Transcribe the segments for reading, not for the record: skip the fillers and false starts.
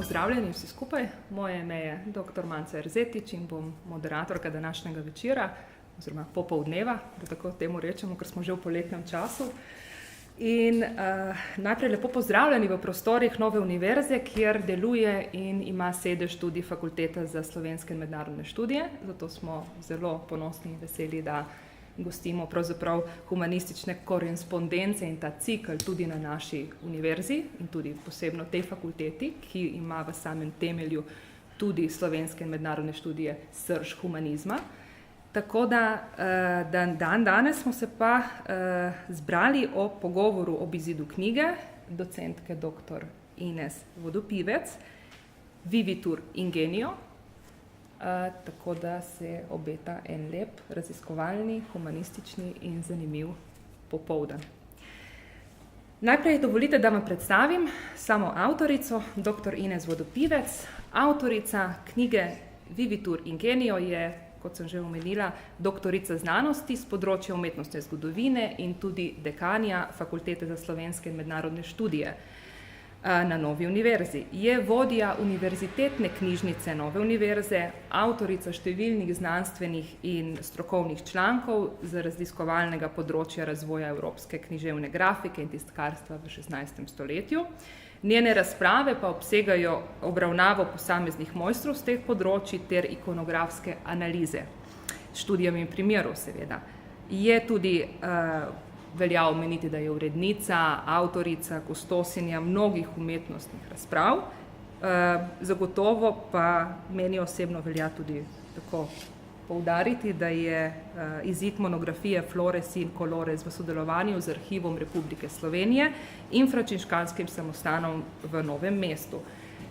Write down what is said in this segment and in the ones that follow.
pozdravljeni vsi skupaj. Moje ime je dr. Manca Erzetič in bom moderatorka današnjega večera, oziroma popoldneva, da tako temu rečemo, ker smo že v poletnem času. In najprej lepo pozdravljeni v prostorih Nove univerze, kjer deluje in ima sedež tudi Fakulteta za slovenske in mednarodne študije. Zato smo zelo ponosni in veseli, da gostimo pravzaprav humanistične korespondence in ta cikl tudi na naši univerzi in tudi posebno tej fakulteti, ki ima v samem temelju tudi slovenske in mednarodne študije srž humanizma. Tako da danes smo se pa zbrali o pogovoru ob izidu knjige docentke dr. Ines Vodopivec, Vivitur Ingenio, tako da se obeta en lep, raziskovalni, humanistični in zanimiv popoldan. Najprej dovolite, da vam predstavim samo avtorico, dr. Ines Vodopivec. Avtorica knjige Vivitur Ingenio je, kot sem že omenila, doktorica znanosti z področja umetnostne zgodovine in tudi dekanja Fakultete za slovenske in mednarodne študije na Novi univerzi. Je vodja univerzitetne knjižnice Nove univerze, avtorica številnih znanstvenih in strokovnih člankov z raziskovalnega področja razvoja evropske književne grafike in tiskarstva v 16. stoletju. Njene razprave pa obsegajo obravnavo posameznih mojstrov z teh področij ter ikonografske analize, študijami in primerov seveda. Je tudi velja omeniti, da je urednica, avtorica, kustosinja mnogih umetnostnih razprav. Zagotovo pa meni osebno velja tudi tako poudariti, da je izid monografije Flores in Colores v sodelovanju z Arhivom Republike Slovenije in Frančiškanskim samostanom v Novem mestu.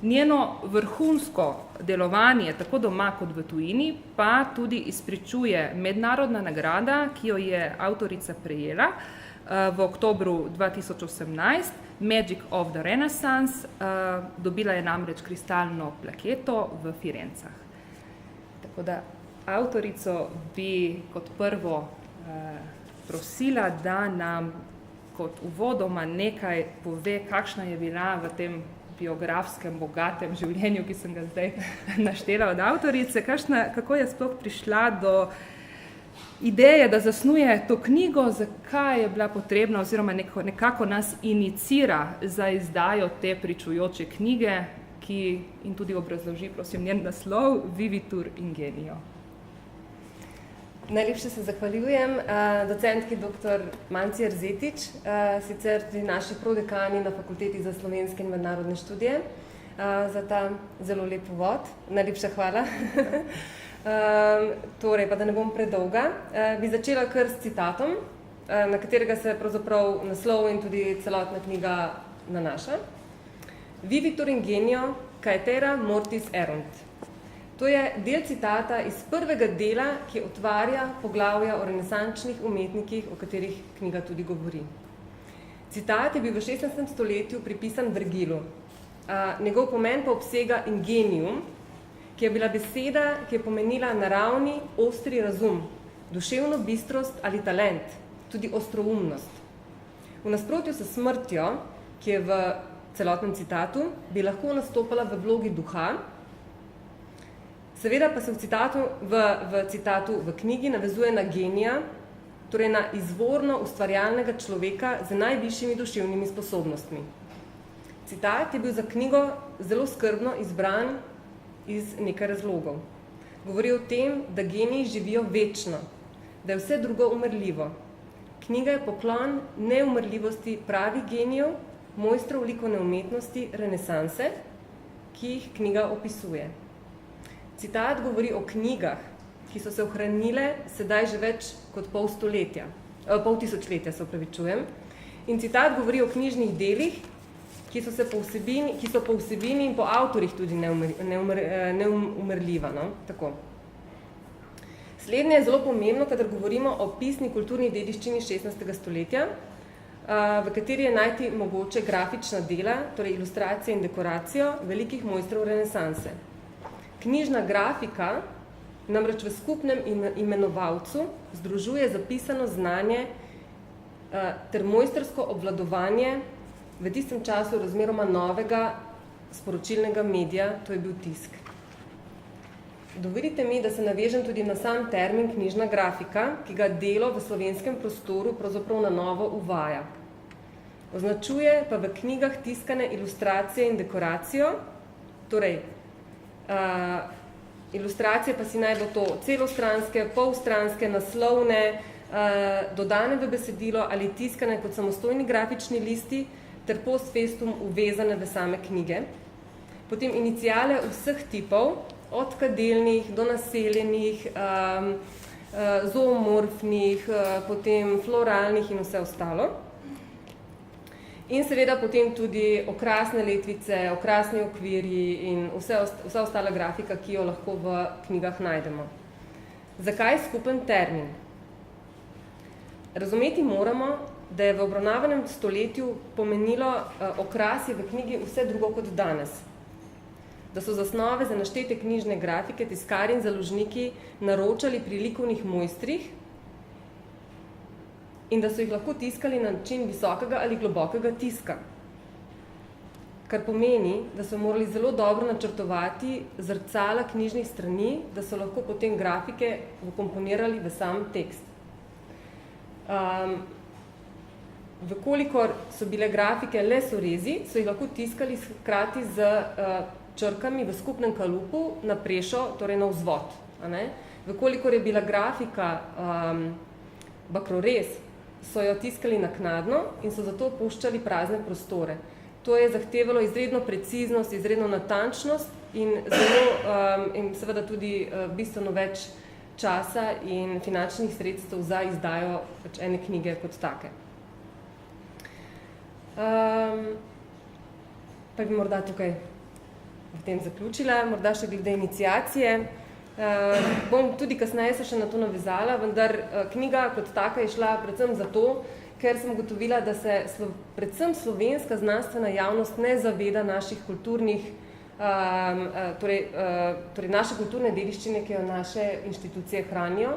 Njeno vrhunsko delovanje, tako doma kot v tujini, pa tudi izpričuje mednarodna nagrada, ki jo je avtorica prejela v oktobru 2018, Magic of the Renaissance, dobila je namreč kristalno plaketo v Firencah. Tako da avtorico bi kot prvo prosila, da nam kot uvodoma nekaj pove, kakšna je bila v tem biografskem, bogatem življenju, ki sem ga zdaj naštela od avtorice, kako je sploh prišla do ideje, da zasnuje to knjigo, zakaj je bila potrebna oziroma nekako nas inicira za izdajo te pričujoče knjige, ki in tudi obrazloži, prosim, njen naslov Vivitur Ingenio. Najlepše se zahvaljujem docentki dr. Manci Erzetič, sicer tudi naši prodekani na Fakulteti za slovenske in mednarodne študije, za ta zelo lep uvod. Najlepša hvala. Torej, pa da ne bom predolga, bi začela kar s citatom, na katerega se pravzaprav naslov in tudi celotna knjiga nanaša. Vivitur Ingenio, caetera mortis erunt. To je del citata iz prvega dela, ki otvarja poglavja o renesančnih umetnikih, o katerih knjiga tudi govori. Citat je bil v 16. stoletju pripisan Vergilu. Njegov pomen pa obsega ingenium, ki je bila beseda, ki je pomenila naravni, ostri razum, duševno bistrost ali talent, tudi ostroumnost. V nasprotju s smrtjo, ki je v celotnem citatu, bi lahko nastopala v vlogi duha. Seveda pa se v citatu v knjigi navezuje na genija, torej na izvorno ustvarjalnega človeka z najvišjimi duševnimi sposobnostmi. Citat je bil za knjigo zelo skrbno izbran iz nekaj razlogov. Govori o tem, da geniji živijo večno, da je vse drugo umrljivo. Knjiga je poklon neumrljivosti pravih genijev, mojstrov likovne umetnosti renesanse, ki jih knjiga opisuje. Citat govori o knjigah, ki so se ohranile sedaj že več kot pol tisočletja, se opravičujem. In citat govori o knjižnih delih, ki so po vsebini in po avtorjih tudi neumrljiva. No? Tako. Slednje je zelo pomembno, kadar govorimo o pisni kulturni dediščini 16. stoletja, v kateri je najti mogoče grafična dela, torej ilustracije in dekoracijo velikih mojstrov renesanse. Knjižna grafika namreč v skupnem imenovalcu združuje zapisano znanje ter mojstrsko obvladovanje v tistem času razmeroma novega sporočilnega medija, to je bil tisk. Dovolite mi, da se navežem tudi na sam termin knjižna grafika, ki ga delo v slovenskem prostoru pravzaprav na novo uvaja. Označuje pa v knjigah tiskane ilustracije in dekoracijo, torej ilustracije pa si naj bo to celostranske, polstranske, naslovne, dodane v besedilo ali tiskane kot samostojni grafični listi ter post festum uvezane v same knjige. Potem iniciale vseh tipov, od kadelnih do naseljenih, zoomorfnih, potem floralnih in vse ostalo. In seveda potem tudi okrasne letvice, okrasni okvirji in vsa ostala grafika, ki jo lahko v knjigah najdemo. Zakaj skupen termin? Razumeti moramo, da je v obravnavanem stoletju pomenilo okrasje v knjigi vse drugo kot danes. Da so zasnove za naštete knjižne grafike tiskarji in založniki naročali pri likovnih mojstrih in da so jih lahko tiskali na način visokega ali globokega tiska. Kar pomeni, da so morali zelo dobro načrtovati zrcala knjižnih strani, da so lahko potem grafike vkomponirali v sam tekst. Vkolikor so bile grafike le sorezi, so jih lahko tiskali hkrati z črkami v skupnem kalupu na prešo, torej na vzvod. Vkolikor je bila grafika bakrorez, so jo tiskali naknadno in so zato puščali prazne prostore. To je zahtevalo izredno preciznost, izredno natančnost in seveda tudi bistveno več časa in finančnih sredstev za izdajo ene knjige kot take. Pa bi morda tukaj v tem zaključila, morda še glede iniciacije. Bom tudi kasneje se še na to navezala, vendar knjiga kot taka je šla predvsem zato, ker sem ugotovila, da se predvsem slovenska znanstvena javnost ne zaveda naših kulturnih, torej naše kulturne dediščine, ki jo naše inštitucije hranijo,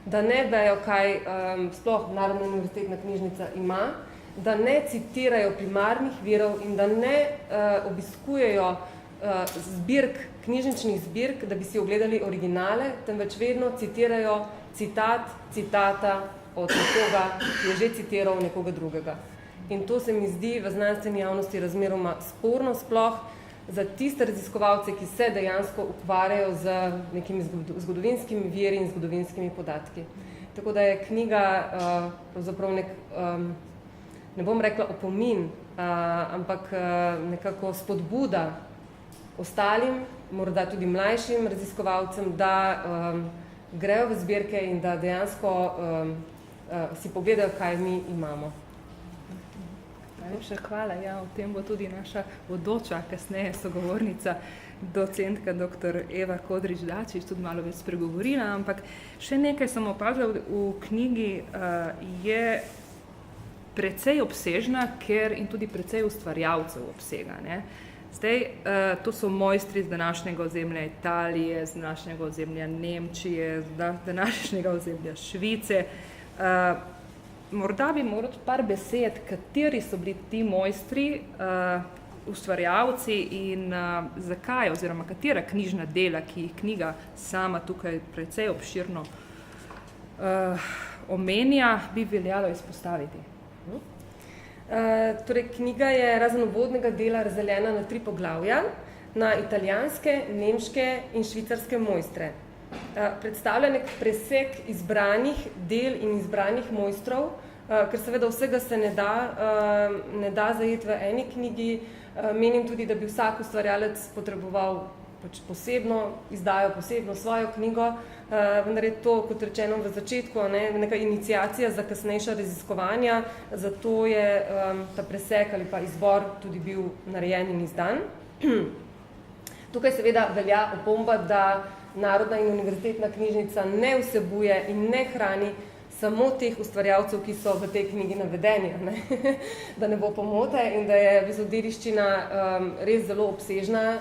da ne vejo, kaj sploh Narodna univerzitetna knjižnica ima, da ne citirajo primarnih virov in da ne obiskujejo zbirk, knjižničnih zbirk, da bi si ogledali originale, temveč vedno citirajo citata od nekoga, ki je že citiral nekoga drugega. In to se mi zdi v znanstveni javnosti razmeroma sporno, sploh za tiste raziskovalce, ki se dejansko ukvarjajo z nekimi zgodovinskimi viri in zgodovinskimi podatki. Tako da je knjiga pravzaprav ne bom rekla opomin, ampak nekako spodbuda ostalim, morda tudi mlajšim raziskovalcem, da grejo v zbirke in da dejansko si pogledajo, kaj mi imamo. Najlepša hvala. Ja, o tem bo tudi naša bodoča, kasneje sogovornica, docentka dr. Eva Kodrič-Dačič tudi malo več spregovorila, ampak še nekaj sem opazila v knjigi, je precej obsežna, ker in tudi precej ustvarjalcev obsega. Zdaj, to so mojstri z današnjega ozemlja Italije, z današnjega ozemlja Nemčije, z današnjega ozemlja Švice. Morda bi moral par besed, kateri so bili ti mojstri, ustvarjalci in zakaj, oziroma katera knjižna dela, ki jih knjiga sama tukaj precej obširno omenja, bi veljalo izpostaviti. Torej, knjiga je razen uvodnega dela razdeljena na 3 poglavja, na italijanske, nemške in švicarske mojstre. Predstavlja nek presek izbranih del in izbranih mojstrov, ker seveda vsega se ne da zajeti v eni knjigi. Menim tudi, da bi vsak ustvarjalec potreboval posebno izdajo, posebno svojo knjigo, vendar je to, kot rečeno v začetku, neka iniciacija za kasnejša raziskovanja, zato je ta presek ali pa izbor tudi bil narejen in izdan. Tukaj seveda velja opomba, da Narodna in univerzitetna knjižnica ne vsebuje in ne hrani samo teh ustvarjalcev, ki so v tej knjigi navedeni, da ne bo pomote in da je dediščina res zelo obsežna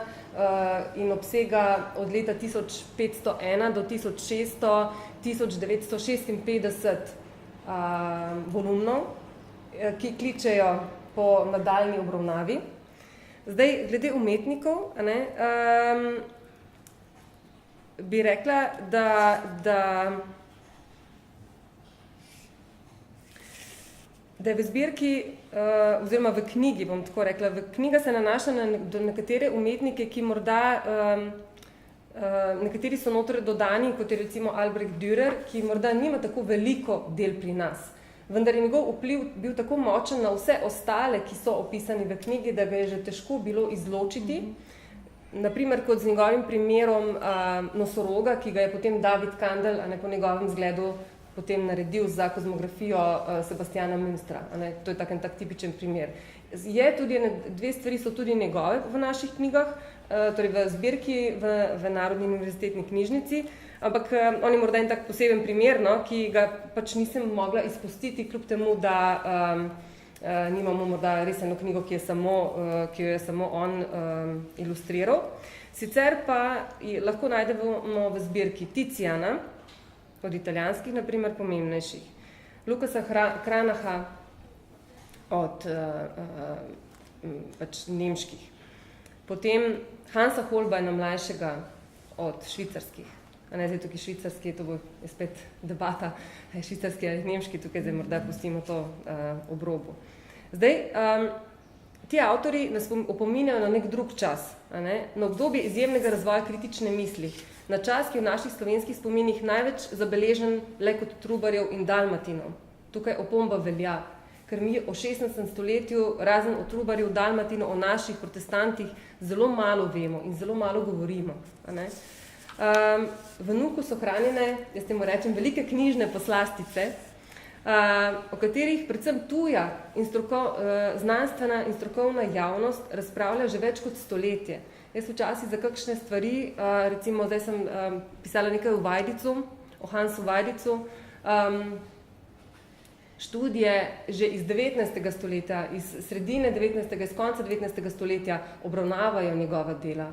in obsega od leta 1501 do 1600, 1956 volumnov, ki kličejo po nadaljnji obravnavi. Zdaj, glede umetnikov, bi rekla, da je v zbirki, oziroma v knjigi, bom tako rekla, knjiga se nanaša na nekatere umetnike, ki morda, nekateri so noter dodani, kot je recimo Albrecht Dürer, ki morda nima tako veliko del pri nas. Vendar je njegov vpliv bil tako močen na vse ostale, ki so opisani v knjigi, da ga je že težko bilo izločiti. Naprimer, kot z njegovim primerom nosoroga, ki ga je potem David Kandel, po njegovem zgledu, potem naredil za kozmografijo Sebastiana Münstra. To je tak tipičen primer. Tudi, dve stvari so tudi njegove v naših knjigah, torej v zbirki v Narodni univerzitetni knjižnici, ampak on je morda en tak poseben primer, ki ga pač nisem mogla izpustiti, kljub temu, da nimamo morda res eno knjigo, ki jo je samo on ilustriral. Sicer pa lahko najdemo v zbirki Tiziana, od italijanskih, na primer, pomembnejših, Lukasa Kranaha od pač nemških, potem Hansa Holbeina mlajšega od švicarskih. Zdaj tukaj švicarski, to bo spet debata, švicarski ali nemški, tukaj zdaj morda pustimo to ob robu. Zdaj, ti avtori nas opominjajo na nek drug čas, na obdobje izjemnega razvoja kritične misli, na čas, ki je v naših slovenskih spominih največ zabeležen le kot Trubarjev in Dalmatinov. Tukaj opomba velja, ker mi o 16. stoletju, razen o Trubarjev, Dalmatinov, o naših protestantih, zelo malo vemo in zelo malo govorimo. V Nuku so hranjene, jaz temu rečem, velike knjižne poslastice, o katerih predvsem tuja in znanstvena in strokovna javnost razpravlja že več kot stoletje. Jaz včasih za kakšne stvari, recimo zdaj sem pisala nekaj o Vajdicu, o Hansu Vajdicu, študije že iz 19. stoletja, iz sredine 19. iz konca 19. stoletja obravnavajo njegova dela.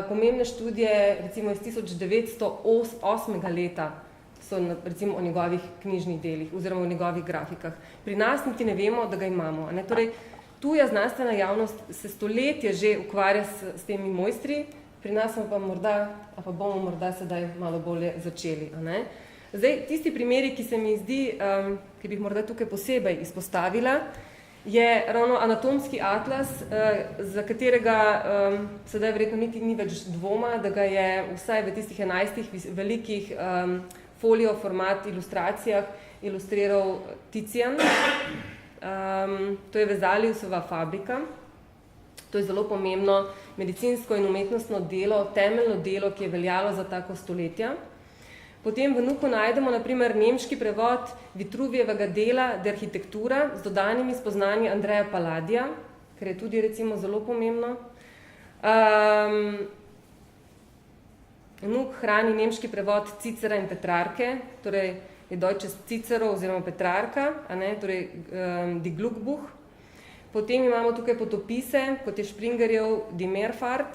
Pomembne študije, recimo iz 1908. leta, so recimo o njegovih knjižnih delih oziroma o njegovih grafikah. Pri nas niti ne vemo, da ga imamo. Torej, tuja znanstvena javnost se stoletje že ukvarja s temi mojstri, pri nas pa bomo morda sedaj malo bolje začeli. Zdaj, tisti primeri, ki se mi zdi, ki bi jih morda tukaj posebej izpostavila, je ravno anatomski atlas, za katerega sedaj verjetno niti ni več dvoma, da ga je vsaj v tistih 11 velikih folio format ilustracijah ilustriral Tizian. To je Vesaliusova fabrika. To je zelo pomembno medicinsko in umetnostno delo, temeljno delo, ki je veljalo za tako stoletja. Potem v Nuku najdemo na primer nemški prevod Vitruvijevega dela De arhitektura z dodanimi spoznanji Andreja Palladija, kar je tudi recimo zelo pomembno. Nuk hrani nemški prevod Cicera in Petrarke, torej je Deutsches Cicero oziroma Petrarka, torej Die Glückbuch. Potem imamo tukaj potopise, kot je Springerjev Die Meerfahrt,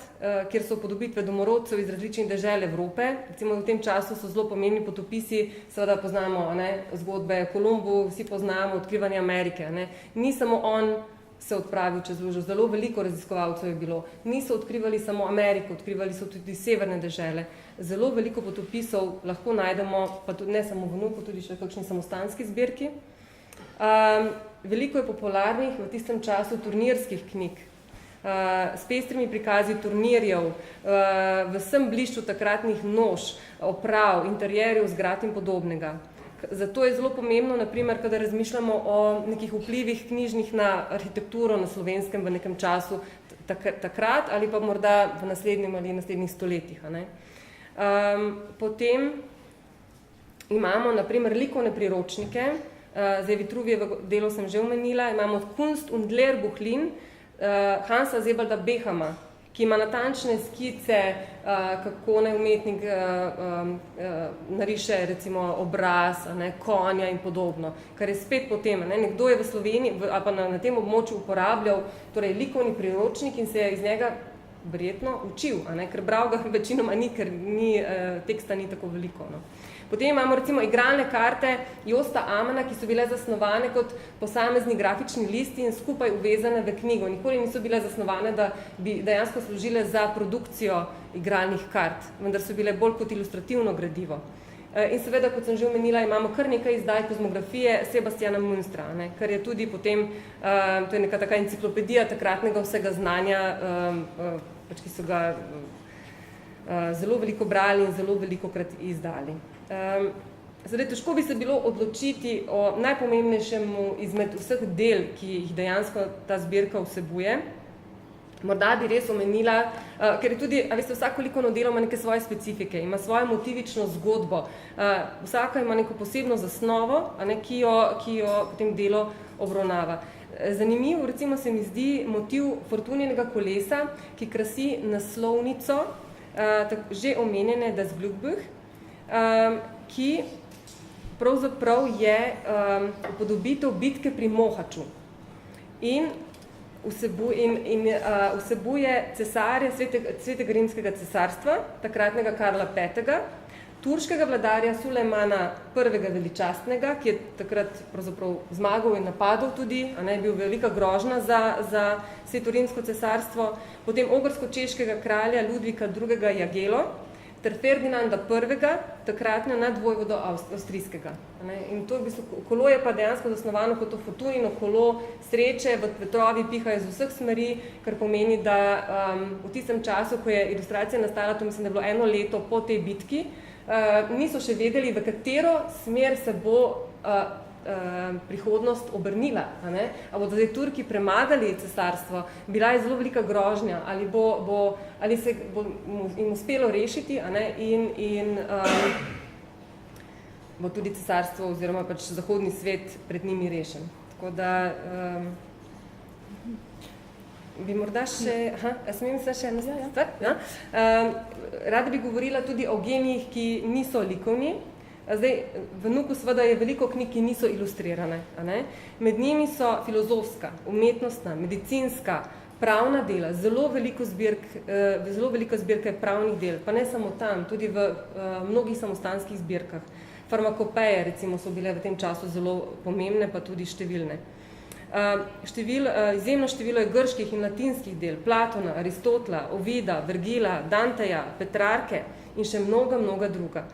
kjer so podobitve domorodcev iz različnih dežel Evrope. Recimo v tem času so zelo pomembni potopisi, seveda poznamo zgodbe Kolumbu, vsi poznamo odkrivanje Amerike. Ni samo on se odpravil čez lužo, zelo veliko raziskovalcev je bilo. Niso odkrivali samo Ameriko, odkrivali so tudi severne dežele. Zelo veliko potopisov lahko najdemo, pa tudi ne samo v Nuku, tudi še v kakšni samostanski zbirki. Veliko je popularnih v tistem času turnirskih knjig, s pestrimi prikazi turnirjev, v vsem blišču takratnih nož, oprav, interjerjev, zgrad in podobnega. Zato je zelo pomembno, naprimer, kada razmišljamo o nekih vplivih knjižnih na arhitekturo na Slovenskem v nekem času takrat ali pa morda v naslednjem ali naslednjih stoletjih. Potem imamo, naprimer, likovne priročnike, zdaj Vitruvijevo delo sem že omenila, imamo Kunst und Lehrbuchlin Hansa Sebalda Behama, ki ima natančne skice, kako naj umetnik nariše recimo obraz, konja in podobno, kar je spet potem, nekdo je v Sloveniji ali pa na tem območju uporabljal torej likovni priročnik in se je iz njega verjetno učil, ker bral ga večinoma ni, ker teksta ni tako veliko. No. Potem imamo recimo igralne karte Josta Amana, ki so bile zasnovane kot posamezni grafični listi in skupaj uvezane v knjigo. Nikoli niso bile zasnovane, da bi dejansko služile za produkcijo igralnih kart, vendar so bile bolj kot ilustrativno gradivo. In seveda, kot sem že omenila, imamo kar nekaj izdaj kozmografije Sebastiana Munstra, kar je tudi potem, to je neka taka enciklopedija takratnega vsega znanja, ki so ga zelo veliko brali in zelo velikokrat izdali. Zdaj, težko bi se bilo odločiti o najpomembnejšemu izmed vseh del, ki jih dejansko ta zbirka vsebuje. Morda bi res omenila, ker je tudi, veste, vsako likovno delo ima neke svoje specifike, ima svojo motivično zgodbo. Vsaka ima neko posebno zasnovo, ki jo potem delo obravnava. Zanimiv, recimo, se mi zdi motiv Fortunjenega kolesa, ki krasi naslovnico že omenjene Das Glückbuch, ki pravzaprav je upodobitev bitke pri Mohaču in vsebuje cesarja Svetega rimskega cesarstva, takratnega Karla V., turškega vladarja Sulejmana I. veličastnega, ki je takrat pravzaprav zmagal in napadal tudi, je bil velika grožnja za Svetorimsko cesarstvo, potem ogrsko-češkega kralja Ludvika II. Jagelo, ter Ferdinanda I., takratnega nadvojvodo avstrijskega. In to v bistvu, kolo je pa dejansko zasnovano kot to Fortunino kolo sreče, vetrovi pihajo z vseh smeri, kar pomeni, da v tistem času, ko je ilustracija nastala, to mislim, da je bilo 1 leto po tej bitki, niso še vedeli, v katero smer se bo prihodnost obrnila. A bodo zdaj Turki premagali cesarstvo, bila je zelo velika grožnja, ali se bo jim uspelo rešiti in bo tudi cesarstvo oziroma pač zahodni svet pred njimi rešen. Tako da bi morda še, smem se še eno stvar? Ja? Rada bi govorila tudi o genijih, ki niso likovni. Zdaj, v Nuku seveda je veliko knjig, ki niso ilustrirane. Med njimi so filozofska, umetnostna, medicinska, pravna dela, zelo velika zbirka pravnih del, pa ne samo tam, tudi v mnogih samostanskih zbirkah. Farmakopeje, recimo, so bile v tem času zelo pomembne, pa tudi številne. Izjemno število je grških in latinskih del, Platona, Aristotela, Ovida, Vergila, Danteja, Petrarke in še mnoga druga.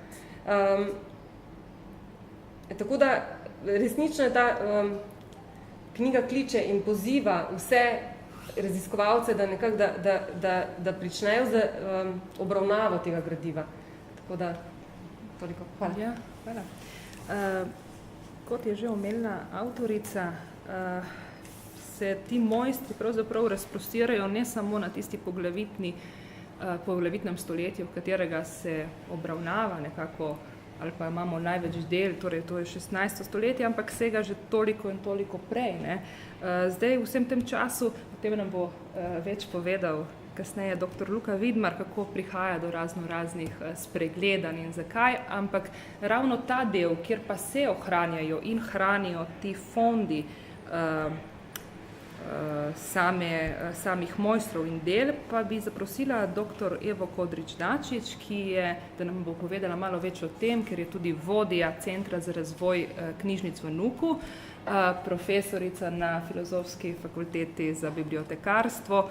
Tako da resnično je ta knjiga kliče in poziva vse raziskovalce, da nekako da pričnejo z obravnavo tega gradiva. Tako da, toliko. Hvala. Ja, hvala. Kot je že omenila avtorica, se ti mojstri pravzaprav razprostirajo ne samo na tisti poglavitnem stoletju, v katerega se obravnava nekako, ali pa imamo največ del, torej to je 16. stoletje, ampak sega že toliko in toliko prej. Zdaj, v vsem tem času, potem nam bo več povedal kasneje dr. Luka Vidmar, kako prihaja do raznih spregledanj in zakaj, ampak ravno ta del, kjer pa se ohranjajo in hranijo ti fondi samih mojstrov in del, pa bi zaprosila dr. Evo Kodrič-Dačič, ki je, da nam bo povedala malo več o tem, ker je tudi vodja Centra za razvoj knjižnic v Nuku, profesorica na Filozofski fakulteti za bibliotekarstvo.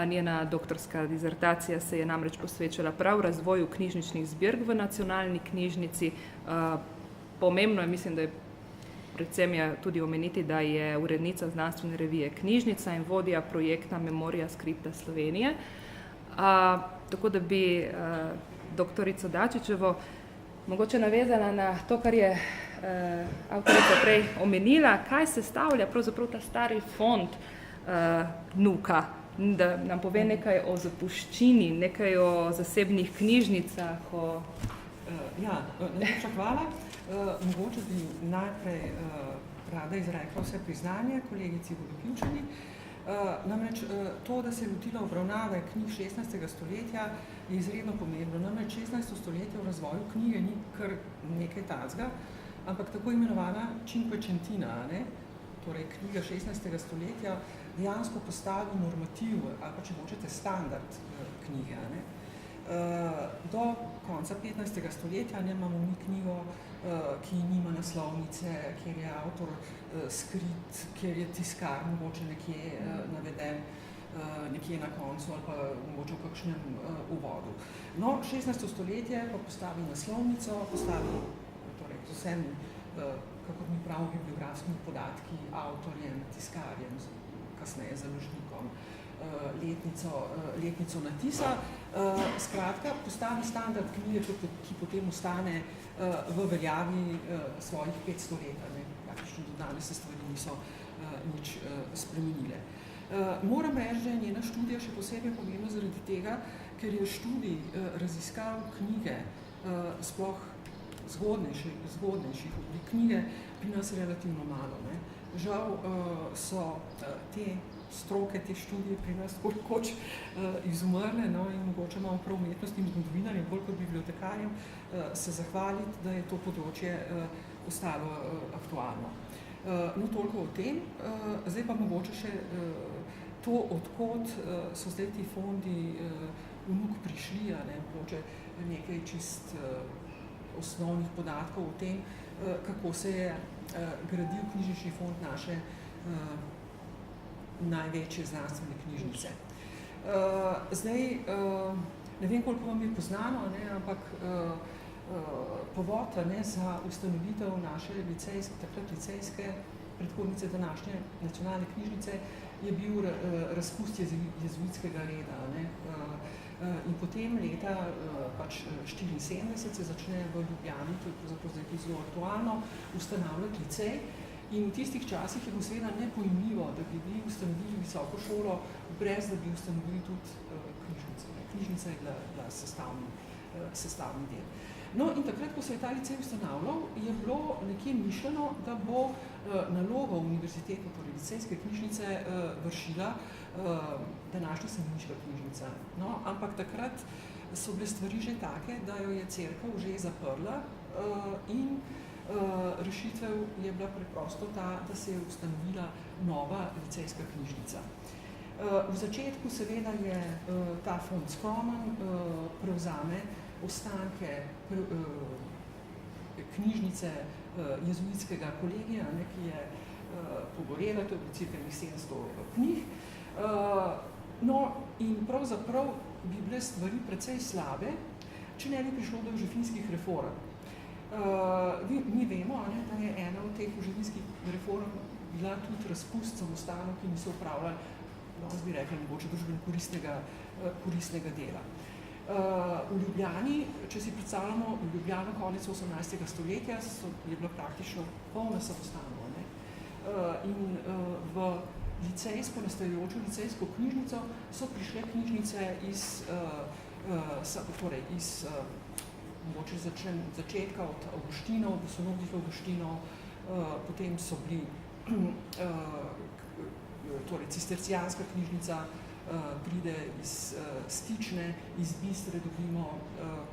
Njena doktorska dizertacija se je namreč posvečala prav razvoju knjižničnih zbirk v nacionalni knjižnici. Pomembno je, mislim, da je predvsem je tudi omeniti, da je urednica znanstvene revije Knjižnica in vodja projekta Memoria Scripta Slovenije. Tako da bi doktorico Dačičevo mogoče navezala na to, kar je avtorica prej omenila, kaj sestavlja pravzaprav ta stari fond Nuka, da nam pove nekaj o zapuščini, nekaj o zasebnih knjižnicah. Najlepša hvala. Mogoče bi najprej rada izrekla vse priznanje kolegici Vodopivčani. Namreč to, da se je lotila obravnave knjig 16. stoletja, je izredno pomembno. Namreč 16. stoletje v razvoju knjige ni kar nekaj tazga, ampak tako imenovana cinquecentina, torej knjiga 16. stoletja, dejansko postavil normativ ali pa če hočete standard knjige. Ne? Do konca 15. stoletja imamo mi knjigo, ki nima naslovnice, kjer je avtor skrit, kjer je tiskar mogoče nekje naveden, nekje na koncu ali pa mogoče v kakšnem uvodu. No, 16. stoletje pa postavi naslovnico, postavi torej, z vsem, kako mi pravi, bibliografskimi podatki, avtorjem, tiskarjem, kasneje založnikom, letnico natisa. Skratka, postavi standard knjige, ki potem ostane v veljavi svojih 500 let. Praktično do danes se stvari niso nič spremenile. Moram reči, da je njena študija še posebej pomembna zaradi tega, ker je študij raziskav knjige, sploh zgodnejših oblik knjige, pri nas relativno malo. Ne. Žal so te stroke, te študije pri nas koč izumrle, no, in mogoče imamo prav umetnostnim zgodovinarjem, bolj kot bibliotekarjem, se zahvaliti, da je to področje ostalo aktualno. No, toliko o tem. Zdaj pa mogoče še to, odkot so zdaj ti fondi vnuk prišli, ne, mogoče nekaj čist osnovnih podatkov o tem, kako se je gradil knjižnični fond naše največje znanstvene knjižnice. Zdaj, ne vem, koliko vam je poznano, ne, ampak povod za ustanovitev naše takrat licejske predhodnice današnje nacionalne knjižnice je bil razpust jezuitskega reda. Ne. In potem leta 1974 se začne v Ljubljani, to je pravzaprav zdaj zelo aktualno, ustanavljati licej. In v tistih časih je bilo seveda nepojmljivo, da bi vi ustanovili visoko šolo, brez da bi ustanovili tudi knjižnico. Knjižnica je bila sestavni del. No, in takrat, ko se je ta licej ustanavljal, je bilo nekje mišljeno, da bo nalogo univerzitete, torej licejske knjižnice, vršila današnja semeniška knjižnica. No, ampak takrat so bile stvari že take, da jo je cerkev že zaprla in rešitev je bila preprosto ta, da se je ustanovila nova licejska knjižnica. V začetku seveda je ta fond skromen, prevzame ostanke knjižnice jezuitskega kolegija, ne, ki je pogorela, to je bilo cirka 700 knjig. No, in pravzaprav bi bile stvari precej slabe, če ne bi prišlo do jožefinskih reform. Mi vemo, ne, da je ena od teh jožefinskih reform bila tudi razpust samostanov, ki niso upravljali, danes bi rekli, mogoče družbeno koristnega dela. V Ljubljani, če si predstavljamo, v Ljubljano konec 18. stoletja je bila praktično polna samostanov. In v licejsko, nastajajočo licejsko knjižnico so prišle knjižnice iz mogoče začetka od Avguštinov, bosonogih Avguštinov, potem so bili torej cistercijanska knjižnica, pride iz Stične, iz Bistre dobimo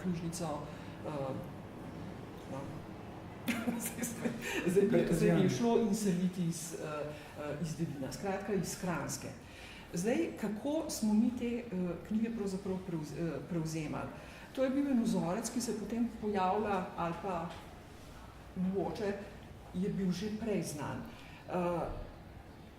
knjižnico, zdaj je šlo in seliti iz Devina, skratka iz Kranjske. Zdaj, kako smo mi te knjige pravzaprav prevzemali? To je bil en vzorec, ki se potem pojavlja, ali pa mogoče je bil že prej znan.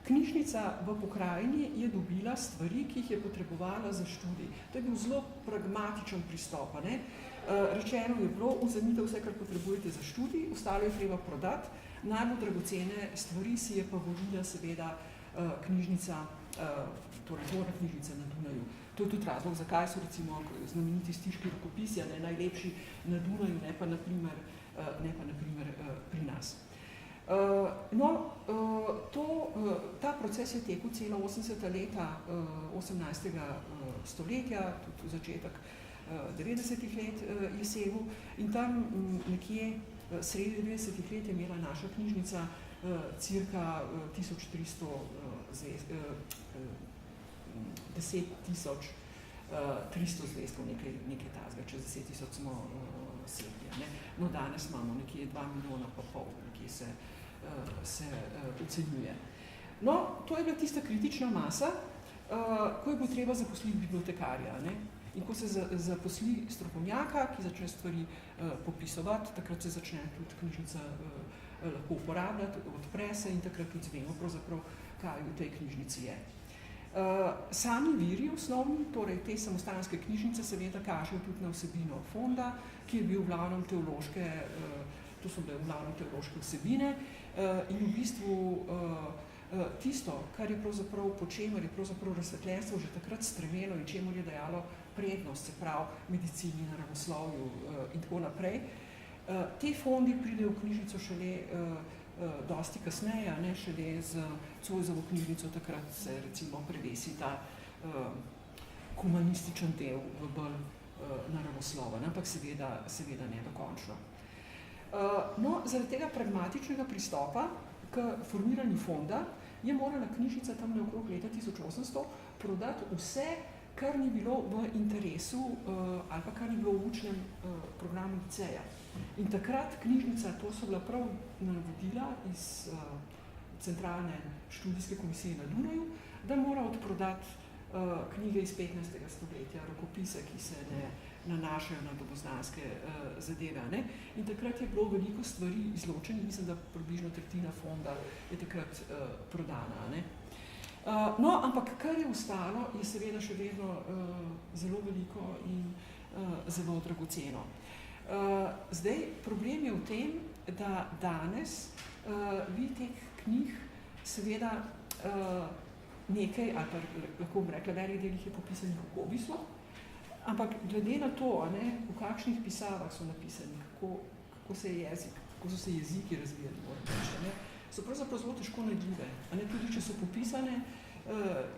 Knjižnica v pokrajini je dobila stvari, ki jih je potrebovala za študij. To je bil zelo pragmatičen pristop. Ne? Rečeno je bilo, vzemite vse, kar potrebujete za študij, ostalo je treba prodati. Najbolj dragocene stvari si je pa volila seveda knjižnica, torej dvorna knjižnica na Dunaju. To je tudi razlog, zakaj so recimo znameniti stiški rokopisi, ne, najlepši na Dunaju, ne pa naprimer pri nas. No, ta proces je tekel celo 80. leta 18. stoletja, tudi začetek 90. let je segel in tam nekje sredi 90. let je imela naša knjižnica cirka 1300 zvezkov, nekaj tazga, čez 10 000 smo segli. No, danes imamo nekje 2,5 milijona, nekje se ocenjuje. No, to je bila tista kritična masa, ko je bilo treba zaposliti bibliotekarja. Ne? In ko se zaposli strokovnjaka, ki začne stvari popisovati, takrat se začne tudi knjižnica lahko uporabljati, odpre se in takrat tudi zvemo, pravzaprav, kaj v tej knjižnici je. Sami viri osnovni, torej te samostanske knjižnice, seveda kažejo tudi na vsebino fonda, ki je bil v glavnem teološke, to so bile v glavnem teološke vsebine in v bistvu tisto, kar je pravzaprav po čemer je pravzaprav razsvetljenstvo že takrat stremelo in čemu je dajalo prednost, se pravi medicini, naravoslovju in tako naprej. Te fondi pridejo v knjižnico šele dosti kasneje, ne, šele z Zoisovo knjižnico, takrat se recimo prevesi ta humanističen del v bolj naravosloven, ampak seveda ne dokončno. No, zaradi tega pragmatičnega pristopa k formiranju fonda je morala knjižnica tam okrog leta 1800 prodati vse, kar ni bilo v interesu ali pa kar ni bilo v učnem programu liceja. In takrat knjižnica, to so bila prav navodila iz centralne študijske komisije na Dunaju, da mora odprodati knjige iz 15. stoletja, rokopise, ki se ne nanašajo na doboznanske zadeve. Ne? In takrat je bilo veliko stvari izločenih, mislim, da približno tretjina fonda je takrat prodana. Ne? No, ampak kar je ostalo, je seveda še vedno zelo veliko in zelo dragoceno. Zdaj, problem je v tem, da danes vi teh knjig seveda nekaj, ali pa lahko bi rekla, velik del jih je popisanih v Kobisu, ampak glede na to, ne, v kakšnih pisavah so napisani, kako so se jeziki razvijali, ne, so pravzaprav zelo težko najdljive. Tudi če so popisane,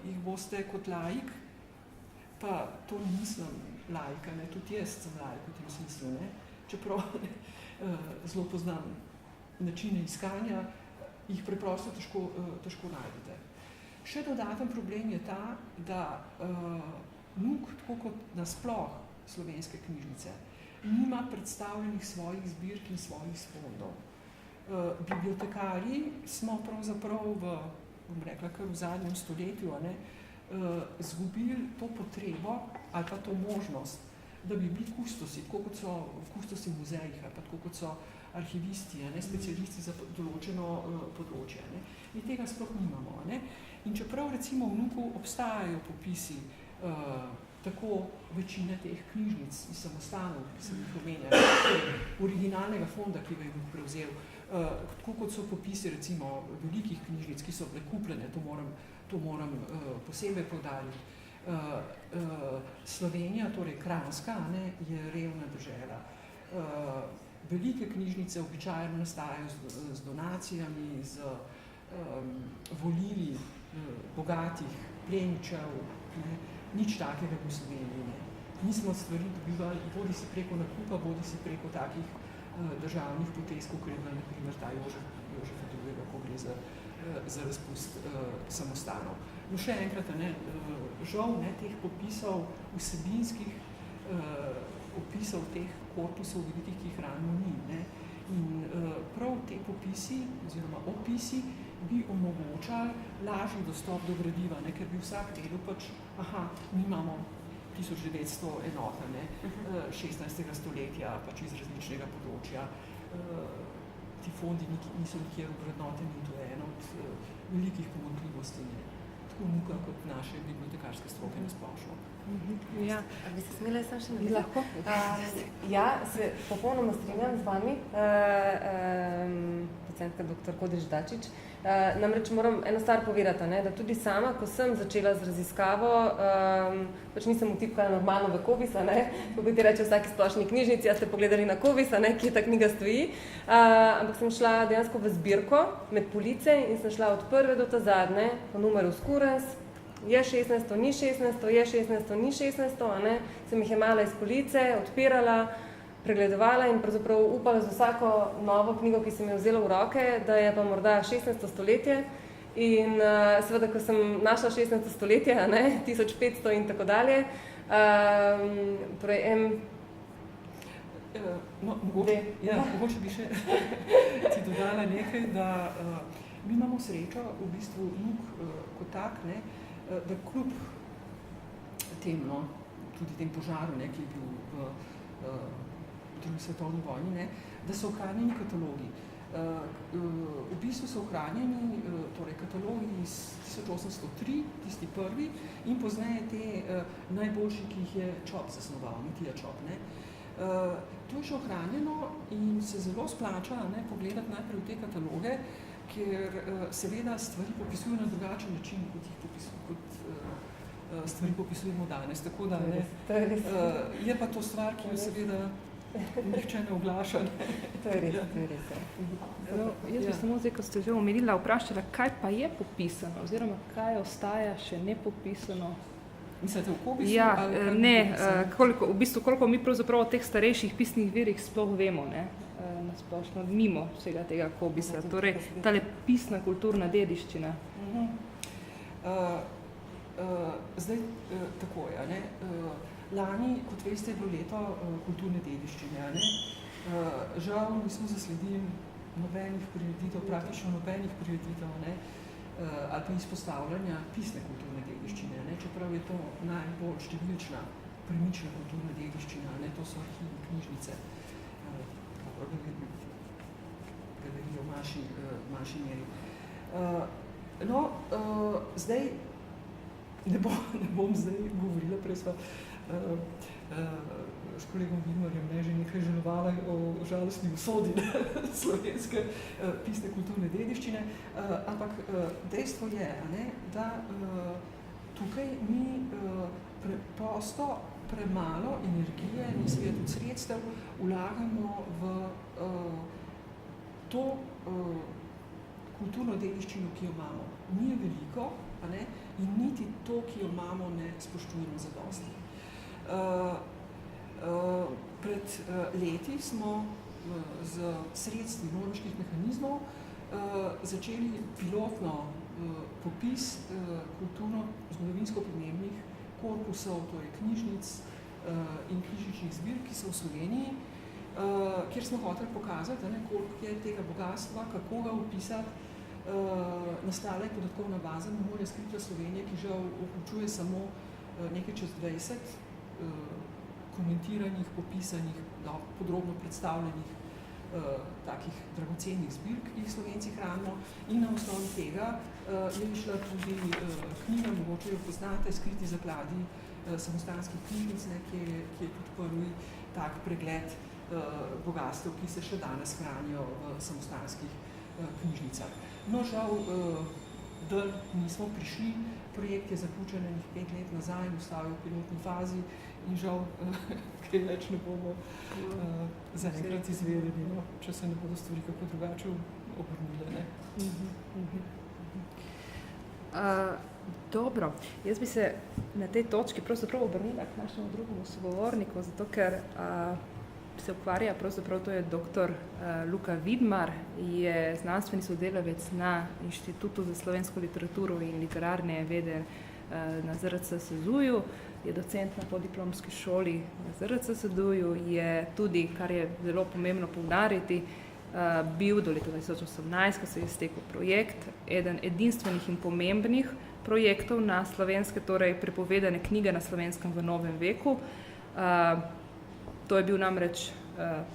jih boste kot laik, pa to nisem laika, ne, tudi jaz sem laik v tem smislu, ne, čeprav zelo poznam načine iskanja, jih preprosto težko najdete. Še dodaten problem je ta, da NUK, tako kot nasploh slovenske knjižnice, nima predstavljenih svojih zbirk in svojih fondov. Bibliotekarji smo pravzaprav bom rekla, kar v zadnjem stoletju, zgubili to potrebo ali pa to možnost, da bi bili kustosi, tako kot so kustosi v muzejih ali pa tako kot so arhivisti, specialisti za določeno področje. In tega sploh nimamo. In čeprav recimo v NUK-u obstajajo popisi tako večine teh knjižnic iz samostanov, ki sem jih omenjala, originalnega fonda, ki ga je NUK prevzel, tako kot so popisi recimo velikih knjižnic, ki so bile kupljene, to moram posebej poudariti. Slovenija, torej Kranjska, je revna dežela. Velike knjižnice običajno nastajajo z donacijami, z volili bogatih plemičev, nič takega v Sloveniji. Mi smo stvari dobivali bodi si preko nakupa, bodi si preko takih državnih potez, kot je na primer ta Jožefa II, ko gre za razpust samostanov. No še enkrat, žal teh popisov, vsebinskih opisov teh korpusov velikih, ki jih ravno ni. In prav te popisi oziroma opisi bi omogočali lažji dostop do gradiva, ker bi vsak vedel pač, mi imamo 1900 enota, 16. stoletja, pač iz različnega področja. Ti fondi niso nikjer vrednoteni in to je ena od velikih pomanjkljivosti, tako NUK-a kot naše bibliotekarske stroke nasplošno. Ja. A bi se smela sam še napisati? Lahko. Ja, se popolnoma strinjam z vami, docentka dr. Kodrič Dačič. Namreč moram eno stvar povedati, da tudi sama, ko sem začela z raziskavo, pač nisem vtipkala normalno v Kobis, ko bi ti reče v vsaki splošni knjižnici, ja ste pogledali na Kobis, kje ta knjiga stoji, ampak sem šla dejansko v zbirko med police in sem šla od prve do ta zadnje, po numerus curens, je 16, ni 16, je 16, ni 16, sem jih jemala iz police, odpirala, pregledovala in pravzaprav upala za vsako novo knjigo, ki sem jo vzela v roke, da je pa morda 16. stoletje. In seveda, ko sem našla 16. stoletje, 1500 in tako dalje, torej mogoče bi še ti dodala nekaj, da Mi imamo srečo, v bistvu NUK kot tak, ne, da kljub tem, no, tudi tem požaru, ne, ki je bil v drugi svetovni vojni, ne, da so ohranjeni katalogi. V bistvu so ohranjeni torej katalogi iz 1803, tisti prvi, in pozneje te najboljši, ki jih je Čop zasnoval, Mitija Čop. Ne. To je še ohranjeno in se zelo splača, ne, pogledati najprej v te kataloge, ker seveda stvari popisujejo na drugačen način, kot stvari popisujemo danes. Tako da ne, je pa to stvar, ki jo seveda nihče ne oglaša. To je res, to je res. Jaz bi samo zdaj, ko ste že omenila, vprašala, kaj pa je popisano, oziroma kaj ostaja še nepopisano. Mislite v Kobisu? Ja, koliko mi pravzaprav o teh starejših pisnih virih sploh vemo, ne? Nasplošno mimo vsega tega Kobisa, torej tale pisna kulturna dediščina. Zdaj, tako je, ne? Lani, kot veste, je bilo leto kulturne dediščine, ne? Žal nismo zasledili nobenih prireditev, praktično nobenih prireditev, ne? Ali pa izpostavljanja pisne kulturne dediščine, ne? Čeprav je to najbolj številčna, premična kulturna dediščina, ne? To so arhivi, knjižnice, galerije v manjši meri. Zdaj, ne bom zdaj govorila, prej sva s kolegom Vidmarjem že nekaj žalovala o žalostni usodi slovenske pisne kulturne dediščine, ampak dejstvo je, ne, da tukaj mi preprosto premalo energije in seveda tudi sredstev vlagamo v to kulturno dediščino, ki jo imamo. Ni je veliko, a ne, in niti to, ki jo imamo, ne spoštujemo zadosti. Pred leti smo z sredstvi norveških mehanizmov začeli pilotno popis kulturno-zgodovinsko pomembnih korpusov, to je knjižnic in knjižničnih zbirk, ki so v Sloveniji, kjer smo hoteli pokazati, ne, koliko je tega bogatstva, kako ga opisati. Nastala je podatkovna baza Memorija skripta Slovenije, ki žal vključuje samo nekaj čez 20 komentiranih, popisanih, podrobno predstavljenih takih dragocenih zbirk, ki jih Slovenci hranimo, in na osnovi tega je išla tudi knjiga, mogoče jo poznate, Skriti zakladi samostanskih knjižnic, ki je tudi prvi tak pregled bogastev, ki se še danes hranijo v samostanskih knjižnicah. No, žal, da nismo prišli, projekt je zaključen 5 let nazaj, ostal je v pilotni fazi in žal, kaj več ne bomo zaenkrat izvedeli, no, če se ne bodo stvari kako drugače obrnile. Dobro, jaz bi se na tej točki pravzaprav obrnila k našemu drugemu sogovorniku, zato ker se ukvarja, pravzaprav to je dr. Luka Vidmar, je znanstveni sodelavec na Inštitutu za slovensko literaturo in literarne vede na ZRC SZU-ju, je docent na podiplomski šoli na ZRC SZU-ju, je tudi, kar je zelo pomembno poudariti, bil do leta 2018, ko se je iztekel projekt, eden edinstvenih in pomembnih projektov na slovenske, torej prepovedane knjige na slovenskem v novem veku. To je bil namreč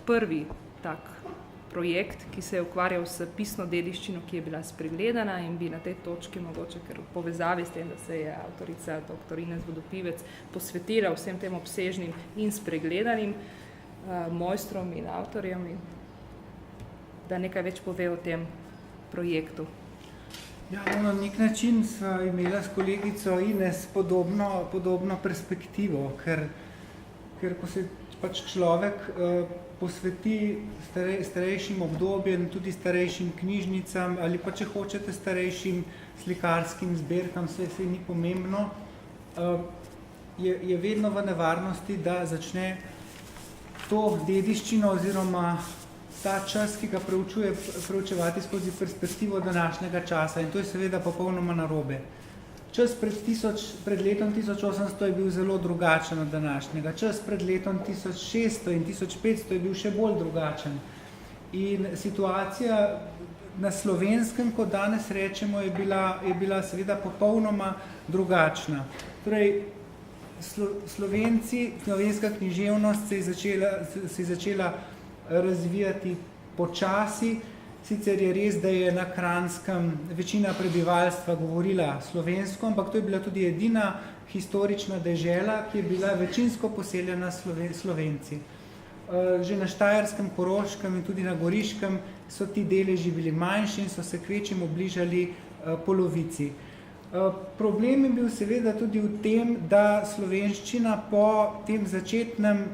prvi tak projekt, ki se je ukvarjal s pisno dediščino, ki je bila spregledana, in bi na tej točki mogoče, ker v povezavi s tem, da se je avtorica dr. Ines Vodopivec posvetila vsem tem obsežnim in spregledanim mojstrom in avtorjem, da nekaj več pove o tem projektu. Ja, na nek način sva imela s kolegico Ines podobno perspektivo, ker ko se pač človek posveti starejšim obdobjem, tudi starejšim knjižnicam ali pa če hočete starejšim slikarskim zbirkam, vse ni pomembno, je vedno v nevarnosti, da začne to dediščino oziroma ta čas, ki ga preučevati skozi perspektivo današnjega časa, in to je seveda popolnoma narobe. Čas pred letom 1800 je bil zelo drugačen od današnjega. Čas pred letom 1600 in 1500 je bil še bolj drugačen. In situacija na slovenskem, kot danes rečemo, je bila seveda popolnoma drugačna. Torej, slovenska književnost se je začela razvijati počasi. Sicer je res, da je na Kranjskem večina prebivalstva govorila slovensko, ampak to je bila tudi edina historična dežela, ki je bila večinsko poseljena Slovenci. Že na Štajerskem, Koroškem in tudi na Goriškem so ti deleži bili manjši in so se kvečjemu bližali polovici. Problem je bil seveda tudi v tem, da slovenščina po tem začetnem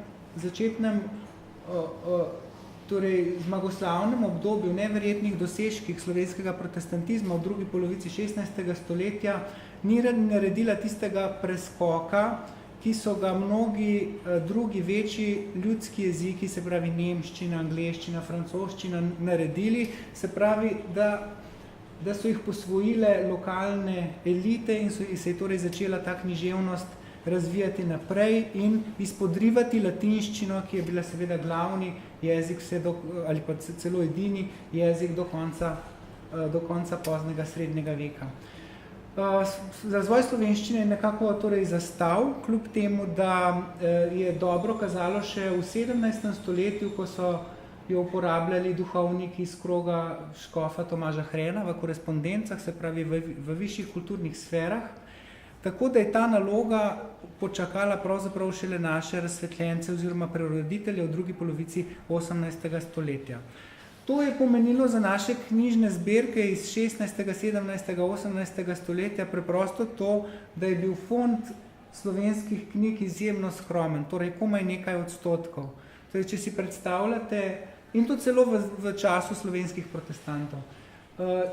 torej zmagoslavnem obdobju neverjetnih dosežkih slovenskega protestantizma v drugi polovici 16. stoletja ni naredila tistega preskoka, ki so ga mnogi drugi večji ljudski jeziki, se pravi nemščina, angleščina, francoščina, naredili, se pravi, da so jih posvojile lokalne elite in se je torej začela ta književnost razvijati naprej in izpodrivati latinščino, ki je bila seveda glavni jezik ali pa celo edini jezik do konca poznega srednjega veka. Razvoj slovenščine je nekako torej zastal, kljub temu, da je dobro kazalo še v 17. stoletju, ko so jo uporabljali duhovniki iz kroga škofa Tomaža Hrena v korespondencah, se pravi v višjih kulturnih sferah. Tako da je ta naloga počakala pravzaprav šele naše razsvetljence oziroma preroditelje v drugi polovici 18. stoletja. To je pomenilo za naše knjižne zbirke iz 16., 17., 18. stoletja preprosto to, da je bil fond slovenskih knjig izjemno skromen, torej komaj nekaj odstotkov. Torej, če si predstavljate, in to celo v času slovenskih protestantov,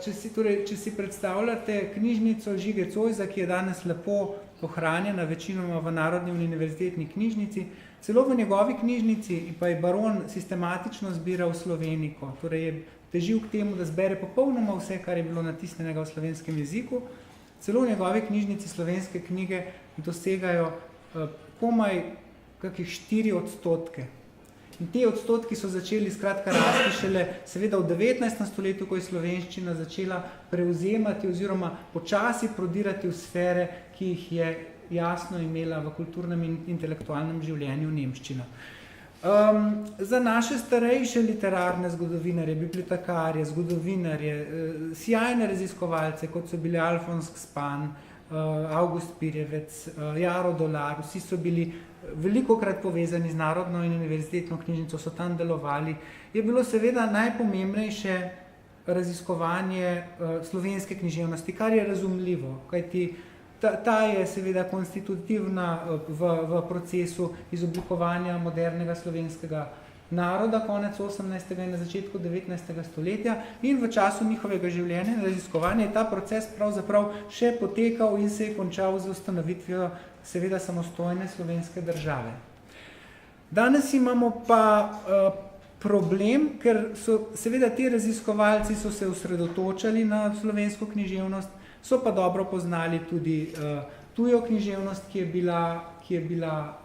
če si predstavljate knjižnico Žige Zoisa, ki je danes lepo ohranjena večinoma v Narodni univerzitetni knjižnici, celo v njegovi knjižnici pa je baron sistematično zbiral sloveniko, torej je težil k temu, da zbere popolnoma vse, kar je bilo natisnjenega v slovenskem jeziku. Celo v njegovi knjižnici slovenske knjige dosegajo komaj kakih 4%. In te odstotki so začeli skratka rasti šele seveda v 19. stoletju, ko je slovenščina začela prevzemati oziroma počasi prodirati v sfere, ki jih je jasno imela v kulturnem in intelektualnem življenju nemščina. Za naše starejše literarne zgodovinarje, bibliotekarje, zgodovinarje, sjajne raziskovalce, kot so bili Alfons Span, August Pirjevec, Jaro Dolar, vsi so bili velikokrat povezani z Narodno in univerzitetno knjižnico, so tam delovali, je bilo seveda najpomembnejše raziskovanje slovenske književnosti, kar je razumljivo, kajti ta je seveda konstitutivna v procesu izoblikovanja modernega slovenskega naroda konec 18. in na začetku 19. stoletja in v času njihovega življenja in raziskovanja je ta proces pravzaprav še potekal in se je končal z ustanovitvijo seveda samostojne slovenske države. Danes imamo pa problem, ker so seveda ti raziskovalci so se osredotočali na slovensko književnost, so pa dobro poznali tudi tujo književnost, ki je bila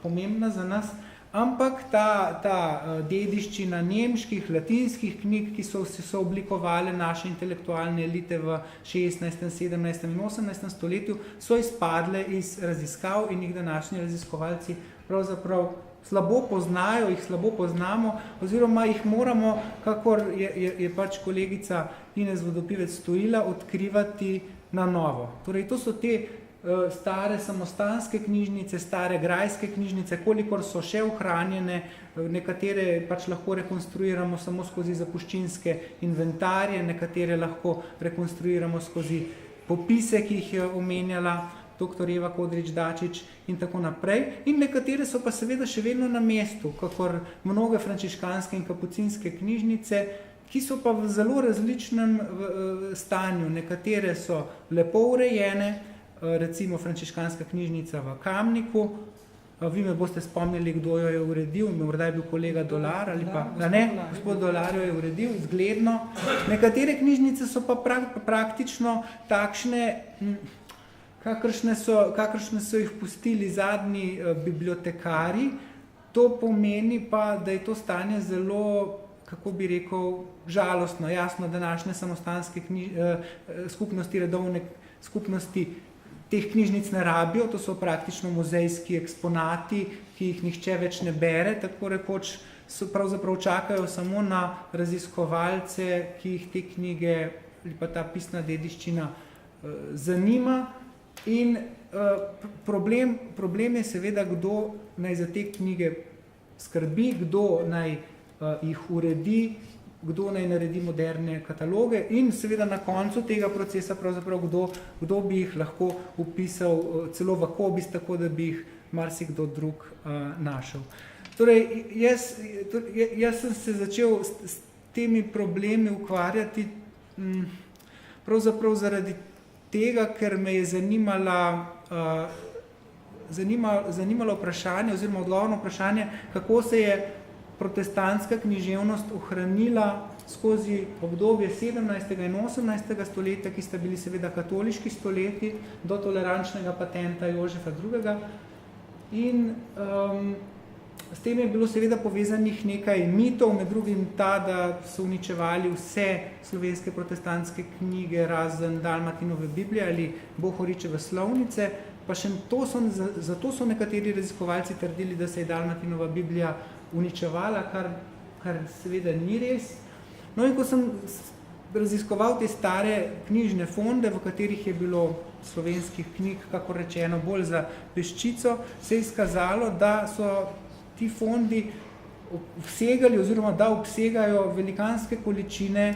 pomembna za nas, ampak ta dediščina nemških, latinskih knjig, ki so oblikovali naše intelektualne elite v 16., 17. in 18. stoletju, so izpadle iz raziskav in jih današnji raziskovalci pravzaprav slabo poznajo, jih slabo poznamo, oziroma jih moramo, kakor je pač kolegica Ines Vodopivec Stojila, odkrivati na novo. Torej, to so te stare samostanske knjižnice, stare grajske knjižnice, kolikor so še ohranjene, nekatere pač lahko rekonstruiramo samo skozi zapuščinske inventarje, nekatere lahko rekonstruiramo skozi popise, ki jih je omenjala dr. Eva Kodrič Dačič in tako naprej. In nekatere so pa seveda še vedno na mestu, kakor mnoge frančiškanske in kapucinske knjižnice, ki so pa v zelo različnem stanju. Nekatere so lepo urejene, recimo frančiškanska knjižnica v Kamniku. Vi me boste spomnili, kdo jo je uredil, morda je bil kolega Dolar ali pa ne, gospod Dolar jo je uredil, izgledno. Nekatere knjižnice so pa praktično takšne, kakršne so jih pustili zadnji bibliotekari. To pomeni pa, da je to stanje zelo kako bi rekel, žalostno, jasno, današnje samostanske skupnosti, redovne skupnosti teh knjižnic ne rabijo, to so praktično muzejski eksponati, ki jih nihče več ne bere, tako rekoč pravzaprav čakajo samo na raziskovalce, ki jih te knjige ali pa ta pisna dediščina zanima. In problem je seveda, kdo naj za te knjige skrbi, kdo naj jih uredi, kdo naj naredi moderne kataloge in seveda na koncu tega procesa pravzaprav kdo bi jih lahko upisal celo v Kobis, tako da bi jih marsikdo drug našel. Torej, jaz sem se začel s temi problemi ukvarjati pravzaprav zaradi tega, ker me je zanimalo vprašanje oziroma odgovorno vprašanje, kako se je protestantska književnost ohranila skozi obdobje 17. in 18. stoletja, ki sta bili seveda katoliški stoletji do tolerančnega patenta Jožefa II. In s tem je bilo seveda povezanih nekaj mitov, med drugim ta, da so uničevali vse slovenske protestantske knjige, razen Dalmatinove Biblije ali Bohoričeve slovnice, pa še zato so nekateri raziskovalci trdili, da se je Dalmatinova Biblija uničevala, kar seveda ni res. No in ko sem raziskoval te stare knjižne fonde, v katerih je bilo slovenskih knjig, kako rečeno, bolj za peščico, se je izkazalo, da so ti fondi obsegali oziroma da obsegajo velikanske količine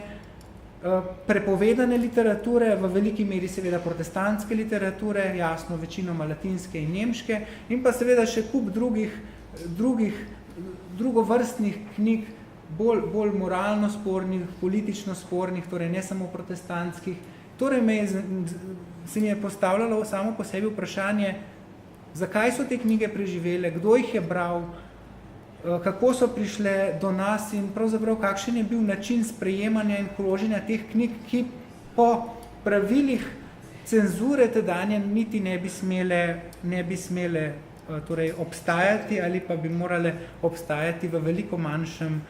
prepovedane literature, v veliki meri seveda protestantske literature, jasno večinoma latinske in nemške, in pa seveda še kup drugovrstnih knjig, bolj moralno spornih, politično spornih, torej ne samo protestantskih. Torej se mi je postavljalo samo po sebi vprašanje, zakaj so te knjige preživele, kdo jih je bral, kako so prišle do nas in pravzaprav kakšen je bil način sprejemanja in kroženja teh knjig, ki po pravilih cenzure tedanje niti ne bi smele torej obstajati ali pa bi morale obstajati v veliko manjšem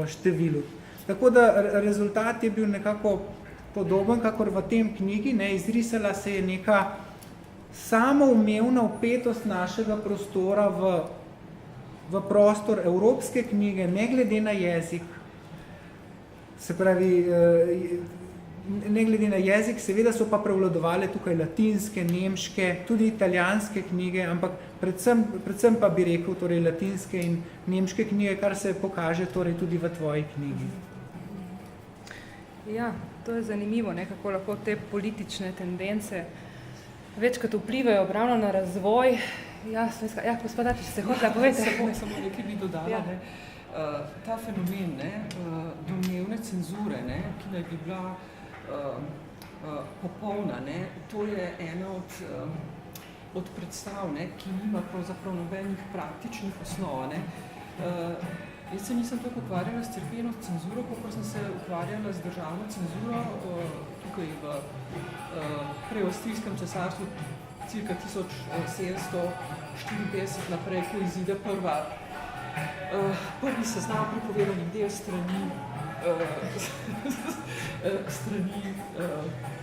številu. Tako da rezultat je bil nekako podoben, kakor v tem knjigi, izrisala se je neka samoumevna vpetost našega prostora v prostor evropske knjige, ne glede na jezik. Se pravi, ne glede na jezik, seveda so pa prevladovale tukaj latinske, nemške, tudi italijanske knjige, ampak predvsem pa bi rekel torej latinske in nemške knjige, kar se pokaže torej tudi v tvoji knjigi. Ja, to je zanimivo, kako lahko te politične tendence večkrat vplivajo ravno na razvoj. Ja, gospoda, če se hotela povedati. Samo nekaj bi dodala. Ta fenomen domnevne cenzure, ki naj bi bila popolna, to je ena od predstav, ki nima pravzaprav nobenih praktičnih osnov. Jaz se nisem tako ukvarjala s cerkveno cenzuro, kakor sem se ukvarjala z državno cenzuro tukaj v preavstrijskem cesarstvu cirka 1754 naprej, ko izide prvi seznam prepovedanih del strani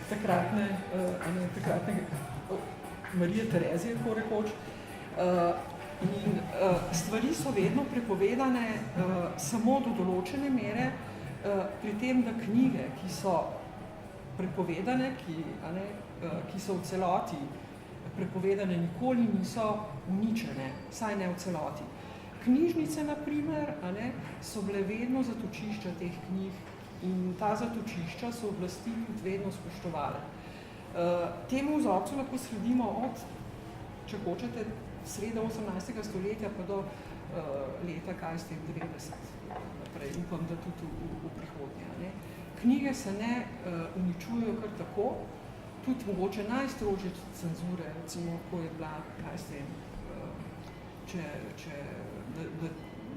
takratne Marije Terezije, tako rekoč. In stvari so vedno prepovedane samo do določene mere, pri tem, da knjige, ki so prepovedane, ki so v celoti prepovedane, nikoli niso uničene, vsaj ne v celoti. Knjižnice, na primer, so bile vedno zatočišča teh knjig in ta zatočišča so oblasti tudi vedno spoštovale. Temu vzorcu lahko sledimo od, če hočete, sreda 18. stoletja pa do leta, 90 naprej, upam, da tudi v prihodnje. Knjige se ne uničujejo kar tako, tudi mogoče najstrožje cenzure, recimo, ko je bila,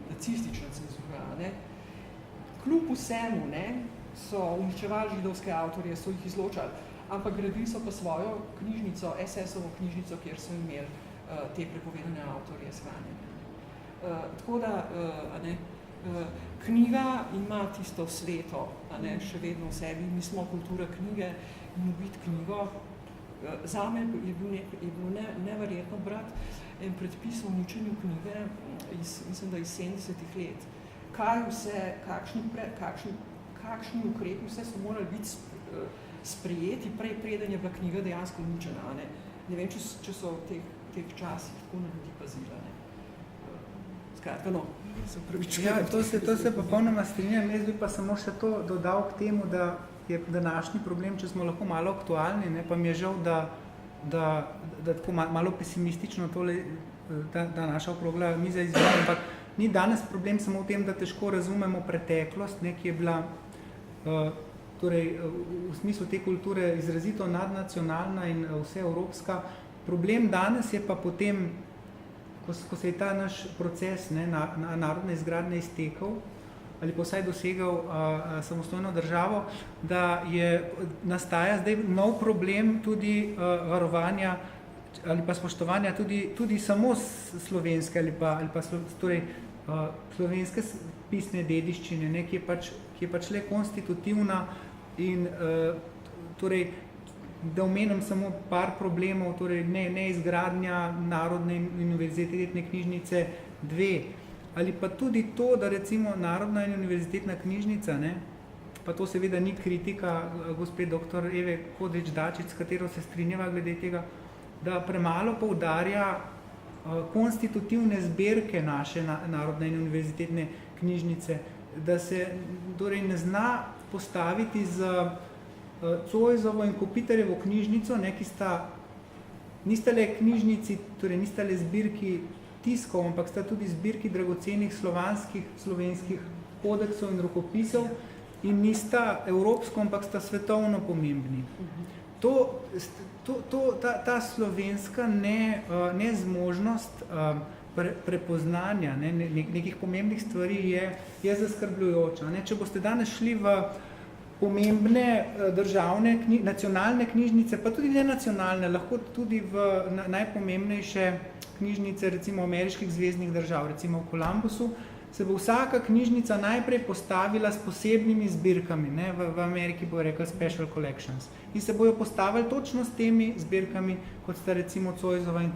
nacistična cenzura. Kljub vsemu so uničevali židovske avtorje, so jih izločali, ampak gradili so pa svojo knjižnico, SS-ovo knjižnico, kjer so imeli te prepovedane avtorje shranjene. Tako da, Knjiga ima tisto sveto, še vedno v sebi. Mi smo kultura knjige in ubiti knjigo. Zame je bilo neverjetno brati en predpis o uničenju knjige mislim, da iz 70 let. Kakšni ukrepi vse so morali biti sprejeti preden je bila knjiga dejansko uničena. Ne vem, če so v teh časih tako na ljudi pazila. Skratka, se upravičujem. Ja, to se popolnoma strinjam. Jaz bi pa samo še to dodal k temu, da je današnji problem, če smo lahko malo aktualni, pa mi je žal, da tako malo pesimistično tole, ta naša okrogla miza izgleda, ampak ni danes problem samo v tem, da težko razumemo preteklost, ki je bila torej v smislu te kulture izrazito nadnacionalna in vseevropska. Problem danes je pa potem, ko se je ta naš proces narodne izgradnje iztekel ali pa vsaj dosegal samostojno državo, da nastaja zdaj nov problem tudi varovanja ali pa spoštovanja tudi samo slovenske ali pa torej, slovenske pisne dediščine, ki je pač le konstitutivna in torej, da omenim samo par problemov, torej ne izgradnja Narodne in univerzitetne knjižnice 2, ali pa tudi to, da recimo Narodna in univerzitetna knjižnica, pa to seveda ni kritika gospe dr. Eve Kodrič-Dačič, s katero se strinjava glede tega, da premalo poudarja konstitutivne zbirke naše Narodne in univerzitetne knjižnice, da se torej ne zna postaviti z Zoisovo in Kopitarjevo knjižnico, ki nista le knjižnici, torej nista le zbirki tiskov, ampak sta tudi zbirki dragocenih slovenskih kodeksov in rokopisov in nista evropsko, ampak sta svetovno pomembni. Ta slovenska nezmožnost prepoznanja nekih pomembnih stvari je zaskrbljujoča. Če boste danes šli v pomembne državne, nacionalne knjižnice, pa tudi ne nacionalne, lahko tudi v najpomembnejše knjižnice, recimo ameriških zvezdnih držav, recimo v Columbusu, se bo vsaka knjižnica najprej postavila s posebnimi zbirkami, v Ameriki bo rekel special collections, in se bojo postavili točno s temi zbirkami, kot sta recimo Zoisova in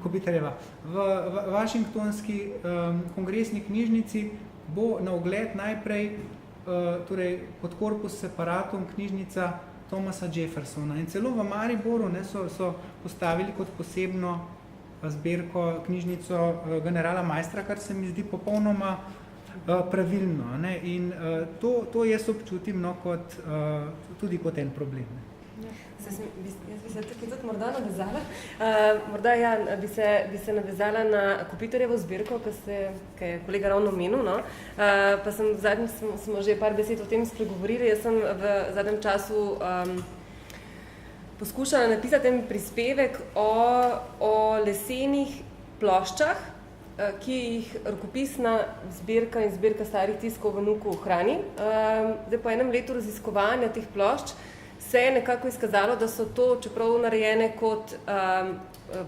Kopitarjeva. V Washingtonski kongresni knjižnici bo na ogled najprej torej pod corpus separatum knjižnica Thomasa Jeffersona. In celo v Mariboru so postavili kot posebno zbirko knjižnico generala Maistra, kar se mi zdi popolnoma pravilno. In to jaz občutim tudi kot en problem. Jaz bi se tukaj tudi morda navezala. Bi se navezala na Kopitarjevo zbirko, ki je kolega ravno omenil, pa zadnjič smo že par besed o tem spregovorili. Jaz sem v zadnjem času poskušala napisati en prispevek o lesenih ploščah, ki jih rokopisna zbirka in zbirka starih tiskov v NUK-u hrani. Zdaj po enem letu raziskovanja teh plošč se je nekako izkazalo, da so to, čeprav narejene kot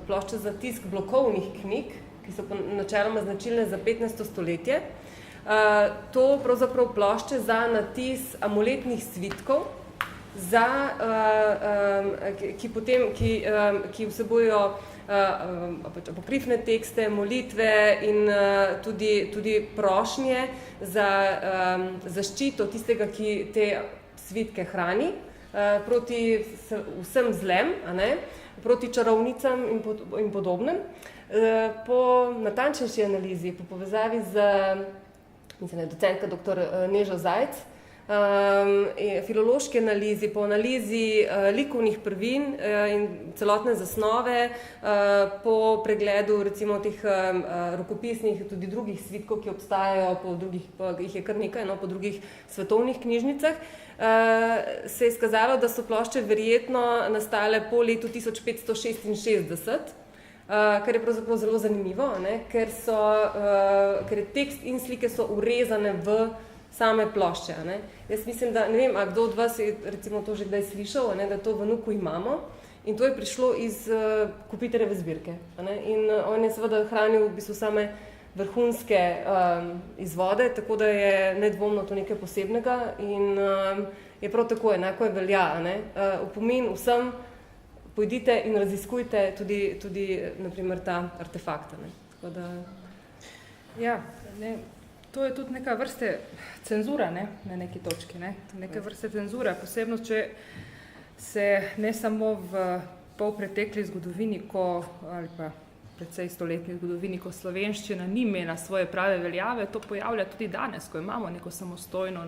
plošče za tisk blokovnih knjig, ki so načeloma značilne za 15. stoletje, to pravzaprav plošče za natis amuletnih svitkov, ki vsebujejo apokrifne tekste, molitve in tudi prošnje za zaščito tistega, ki te svitke hrani, proti vsem zlem, proti čarovnicam in podobnem. Po natančnejši analizi, po povezavi z docentka dr. Nežo Zajc, filološki analizi, po analizi likovnih prvin in celotne zasnove, po pregledu recimo teh rokopisnih tudi drugih svitkov, ki obstajajo jih je kar nekaj, po drugih svetovnih knjižnicah, se je izkazalo, da so plošče verjetno nastale po letu 1566, kar je pravzaprav zelo zanimivo, ker tekst in slike so urezane v same plošče. Jaz mislim, da, ne vem, a kdo od vas je recimo to že kdaj slišal, da to v NUK-u imamo, in to je prišlo iz Kopitarjeve zbirke. In on je seveda hranil v bistvu same vrhunske izvode, tako da je nedvomno to nekaj posebnega in je prav tako enako je velja. Opomin vsem, pojdite in raziskujte tudi naprimer ta artefakt. Tako da... Ja, to je tudi neka vrste cenzura, na neki točki. Neka vrste cenzura, posebno, če se ne samo v polpretekli zgodovini, ali pa precej stoletni zgodovini, ko slovenščina ni imela svoje prave veljave, to pojavlja tudi danes, ko imamo neko samostojno,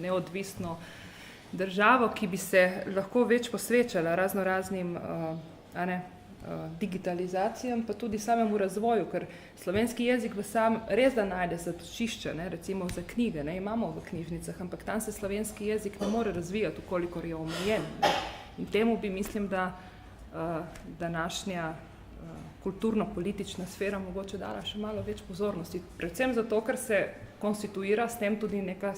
neodvisno državo, ki bi se lahko več posvečala raznoraznim digitalizacijam, pa tudi samemu razvoju, ker slovenski jezik v sam res da najde zatočišče, recimo za knjige, imamo v knjižnicah, ampak tam se slovenski jezik ne more razvijati, kolikor je omejen. In temu bi, mislim, da današnja kulturno-politična sfera mogoče dala še malo več pozornosti. Predvsem zato, ker se konstituira s tem tudi neka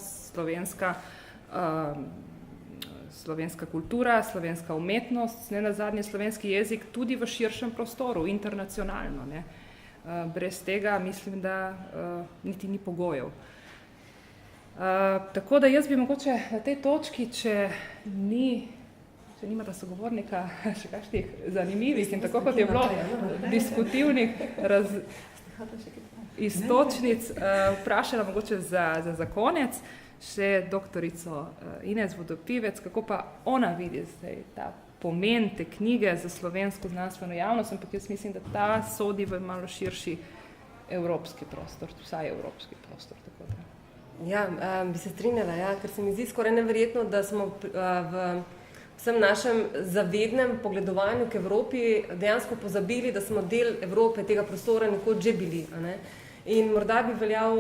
slovenska kultura, slovenska umetnost, nenazadnje slovenski jezik tudi v širšem prostoru, internacionalno. Brez tega mislim, da niti ni pogojev. Tako da jaz bi mogoče na tej točki, če nimata sogovornika še kakšnih zanimivih in tako kot je bilo diskutivnih istočnic, vprašala mogoče za konec še doktorico Ines Vodopivec, kako pa ona vidi zdaj ta pomen te knjige za slovensko znanstveno javnost, ampak jaz mislim, da ta sodi v malo širši evropski prostor, vsaj evropski prostor. Tako da. Ja, bi se strinjala, ker se mi zdi skoraj neverjetno, da smo v vsem našem zavednem pogledovanju k Evropi dejansko pozabili, da smo del Evrope, tega prostora nekoč že bili. In morda bi veljal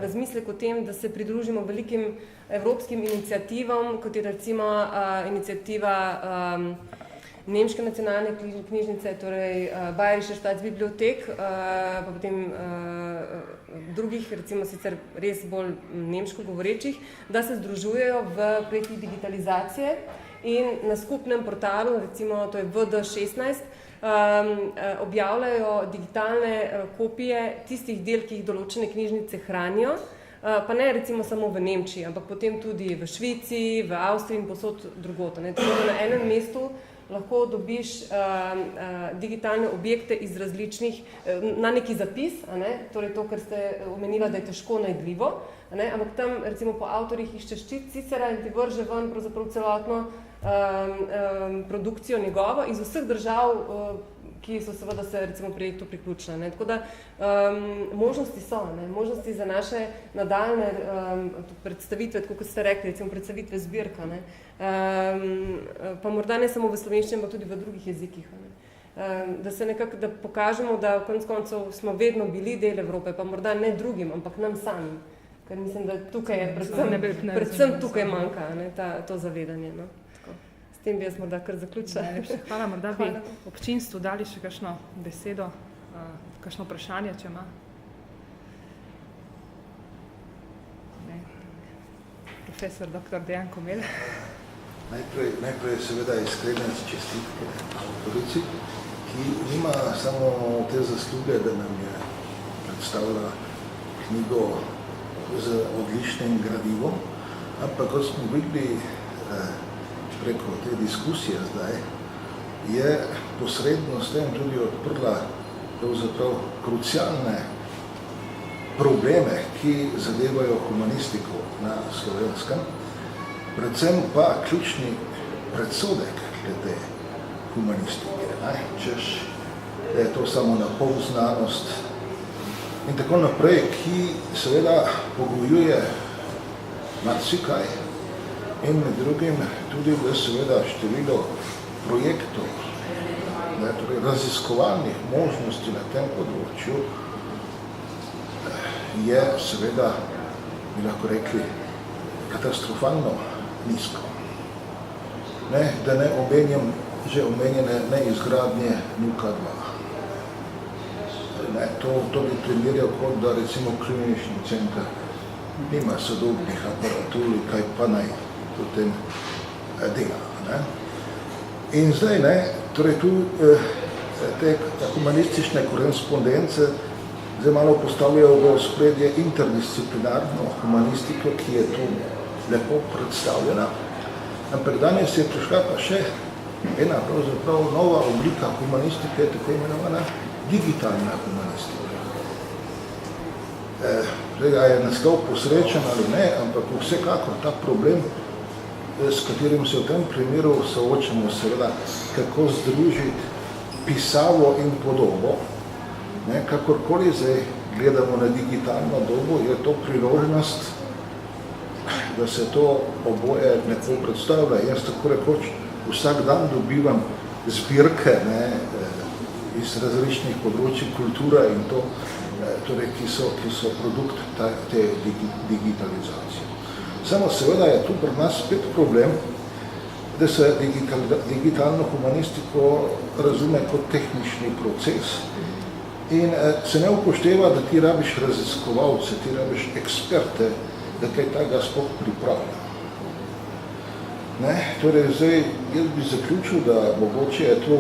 razmislek o tem, da se pridružimo velikim evropskim iniciativam, kot je recimo iniciativa Nemške nacionalne knjižnice, torej Bayerische Staatsbibliothek, pa potem drugih, recimo sicer res bolj nemško govorečih, da se združujejo v projektih digitalizacije in na skupnem portalu, recimo to je VD16, objavljajo digitalne kopije tistih del, ki jih določene knjižnice hranijo, pa ne recimo samo v Nemčiji, ampak potem tudi v Švici, v Avstriji in posod drugot. Tako da na enem mestu lahko dobiš digitalne objekte iz različnih, na neki zapis, torej to, kar ste omenila, da je težko najdljivo, ampak tam recimo po avtorjih iščeš Cicera in ti vrže ven pravzaprav celotno produkcijo njegovo iz vseh držav, ki so seveda se recimo projektu priključile. Tako da možnosti so, možnosti za naše nadaljne predstavitve, tako kot ste rekli, recimo predstavitve zbirka, pa morda ne samo v slovenščini, ampak tudi v drugih jezikih. Da se nekako, da pokažemo, da konec koncev smo vedno bili del Evrope, pa morda ne drugim, ampak nam samim. Ker mislim, da tukaj je predvsem tukaj manjka to zavedanje. S tem bi jaz morda kar zaključila. Hvala, morda bi občinstvu dali še kakšno besedo, kakšno vprašanje, če ima. Profesor dr. Dejan Komel. Najprej seveda iskrene čestitke avtorici, ki nima samo te zasluge, da nam je predstavila knjigo z odličnim gradivom, ampak kot smo videli preko te diskusije zdaj, je posredno s tem tudi odprla pravzaprav krucialne probleme, ki zadevajo humanistiko na Slovenskem, predvsem pa ključni predsodek glede humanistike, češ, da je to samo napol znanost in tako naprej, ki seveda pogojuje marsikaj in med drugim tudi v seveda število projektov, torej raziskovalnih možnosti na tem področju je seveda, bi lahko rekli, katastrofalno nizko. Da ne omenjam že omenjene neizgradnje NUK 2. To bi primerjal kot da recimo klinični center nima sodobnih aparatur, kaj pa naj potem dela. In zdaj, torej tu te humanistične korespondence zdaj malo postavljajo v ospredje interdisciplinarno humanistiko, ki je tu lepo predstavljena. Ampak danes je prišla pa še ena pravzaprav nova oblika humanistike, tako imenovana digitalna humanistika. Tega je naslov posrečen ali ne, ampak vsekakor ta problem, s katerim se v tem primeru soočamo, seveda, kako združiti pisavo in podobo. Kakorkoli zdaj gledamo na digitalno dobo, je to priložnost, da se to oboje neko predstavlja. Jaz tako rekoč vsak dan dobivam zbirke iz različnih področij kultura in to, torej, ki so produkt te digitalizacije. Samo seveda je tu pri nas spet problem, da se digitalno humanistiko razume kot tehnični proces in se ne upošteva, da ti rabiš raziskovalce, ti rabiš eksperte, da kaj tega sploh pripravlja. Torej, zdaj, jaz bi zaključil, da mogoče je to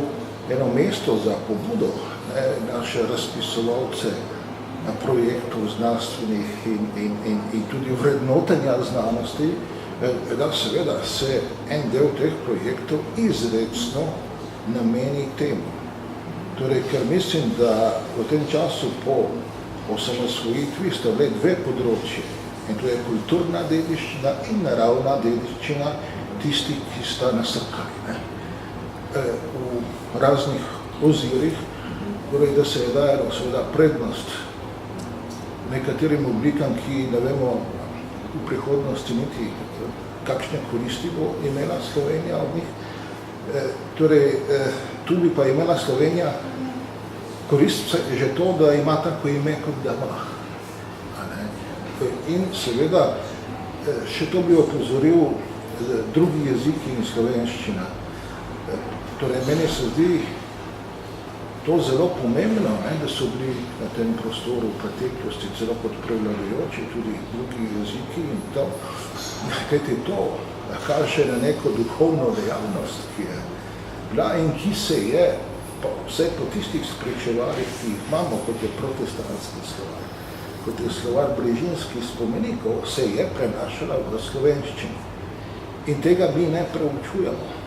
eno mesto za pobudo naše razpisovalce na projektov znanstvenih in tudi vrednotenja znanosti, da seveda se en del teh projektov izrecno nameni temu. Torej, ker mislim, da v tem času po osamosvojitvi sta bile dve področje, in to je kulturna dediščina in naravna dediščina tistih, ki sta nasrkali v raznih ozirih, torej, da se je dajalo seveda prednost nekaterim oblikam, ki ne vemo v prihodnosti niti kakšne koristi bo imela Slovenija od njih. Torej, tu bi pa imela Slovenija korist že to, da ima tako ime, kot da ima. In seveda, še to bi opozoril drugi jeziki in slovenščina. Torej, meni se zdi to zelo pomembno, da so bili na tem prostoru v preteklosti celo kot prevladujoči tudi drugi jeziki in to. Kajti to kaže na neko duhovno dejavnost, ki je bila in ki se je, vse po tistih spričevalih, ki jih imamo, kot je protestantski slovar, kot je slovar Brežinskih spomenikov, se je prenašala v slovenščini. In tega mi ne preučujemo.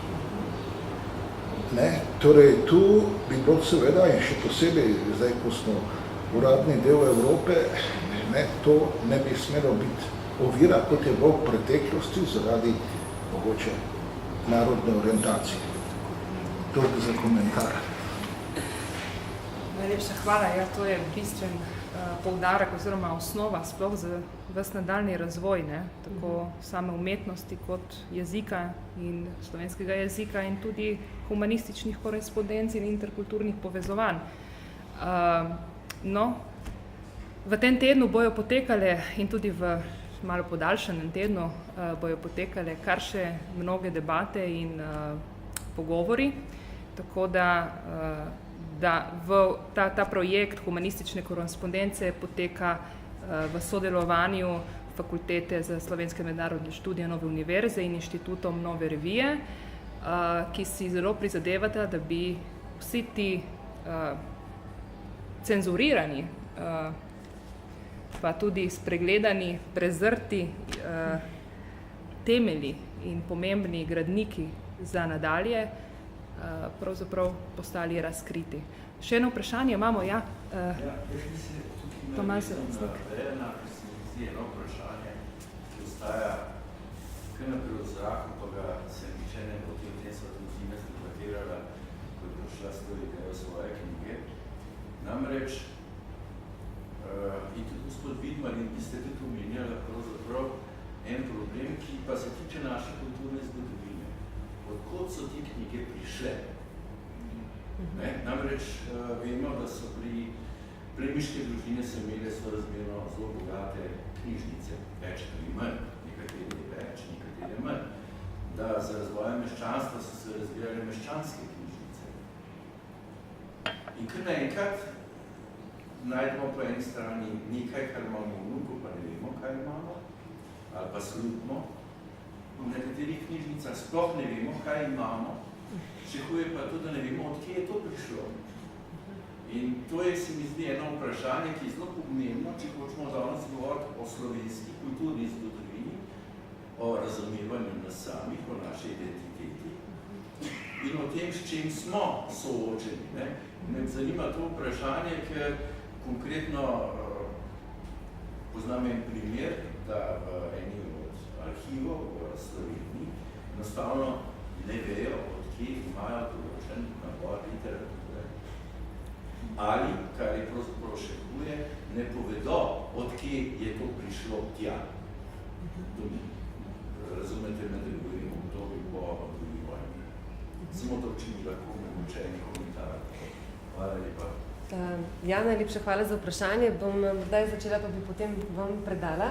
Torej, tu bi bilo seveda, in še posebej zdaj, ko smo uradni del Evrope, to ne bi smelo biti ovira, kot je bilo v preteklosti zaradi mogoče narodne orientacije. To je za komentar. Najlepša hvala. Ja, to je bistven poudarek oziroma osnova sploh za ves nadaljni razvoj, tako same umetnosti kot jezika in slovenskega jezika in tudi humanističnih korespondenc in interkulturnih povezovanj. V tem tednu bojo potekale in tudi v malo podaljšanem tednu bojo potekale kar še mnoge debate in pogovori, tako da ta projekt humanistične korespondence poteka v sodelovanju Fakultete za slovenske mednarodne študije Nove univerze in Inštitutom Nove revije, ki si zelo prizadevata, da bi vsi ti cenzurirani, pa tudi spregledani, prezrti temelji in pomembni gradniki za nadalje pravzaprav postali razkriti. Še eno vprašanje imamo, ja? Tomaž Zreznik. Eno vprašanje, ki ostaja kar naprej v zraku, pa ga se niče ne bo tem so tudi zime debatirala, ko je prišla s to idejo svoje knjige. Namreč, in tudi gospod Vidmar, in vi ste tudi omenjali pravzaprav en problem, ki pa se tiče naše kulturne zgodovine. Odkot so te knjige prišle? Namreč vemo, da so pri plemiške družine so imele sorazmerno zelo bogate knjižnice, več ali manj, nekatere več, nekatere manj. Da za razvojem meščanstva so se razvijale meščanske knjižnice. In kar naenkrat najdemo po eni strani nekaj, kar imamo v vnuku, pa ne vemo, kaj imamo, ali pa slutimo. V nekaterih knjižnicah sploh ne vemo, kaj imamo, še huje pa tudi, da ne vemo, od kje je to prišlo. In to je, se mi zdi, eno vprašanje, ki je zelo pomembno, če hočemo danes govoriti o slovenski kulturni zgodovini, o razumevanju nas samih, o naši identiteti in o tem, s čim smo soočeni. Ne? Me zanima to vprašanje, ker konkretno poznam en primer, da v eni od arhivov v Sloveniji enostavno ne vejo, odkje imajo določen nabor literature. Ali, kar je pravzaprav še huje, ne povedo, odkje je to prišlo tja. Razumete me, da govorimo o obdobju po drugi vojni. Samo to, če mi lahko mogoče en komentar. Hvala lepa. Ja, najlepša hvala za vprašanje. Bom zdaj začela, pa bi potem vam predala.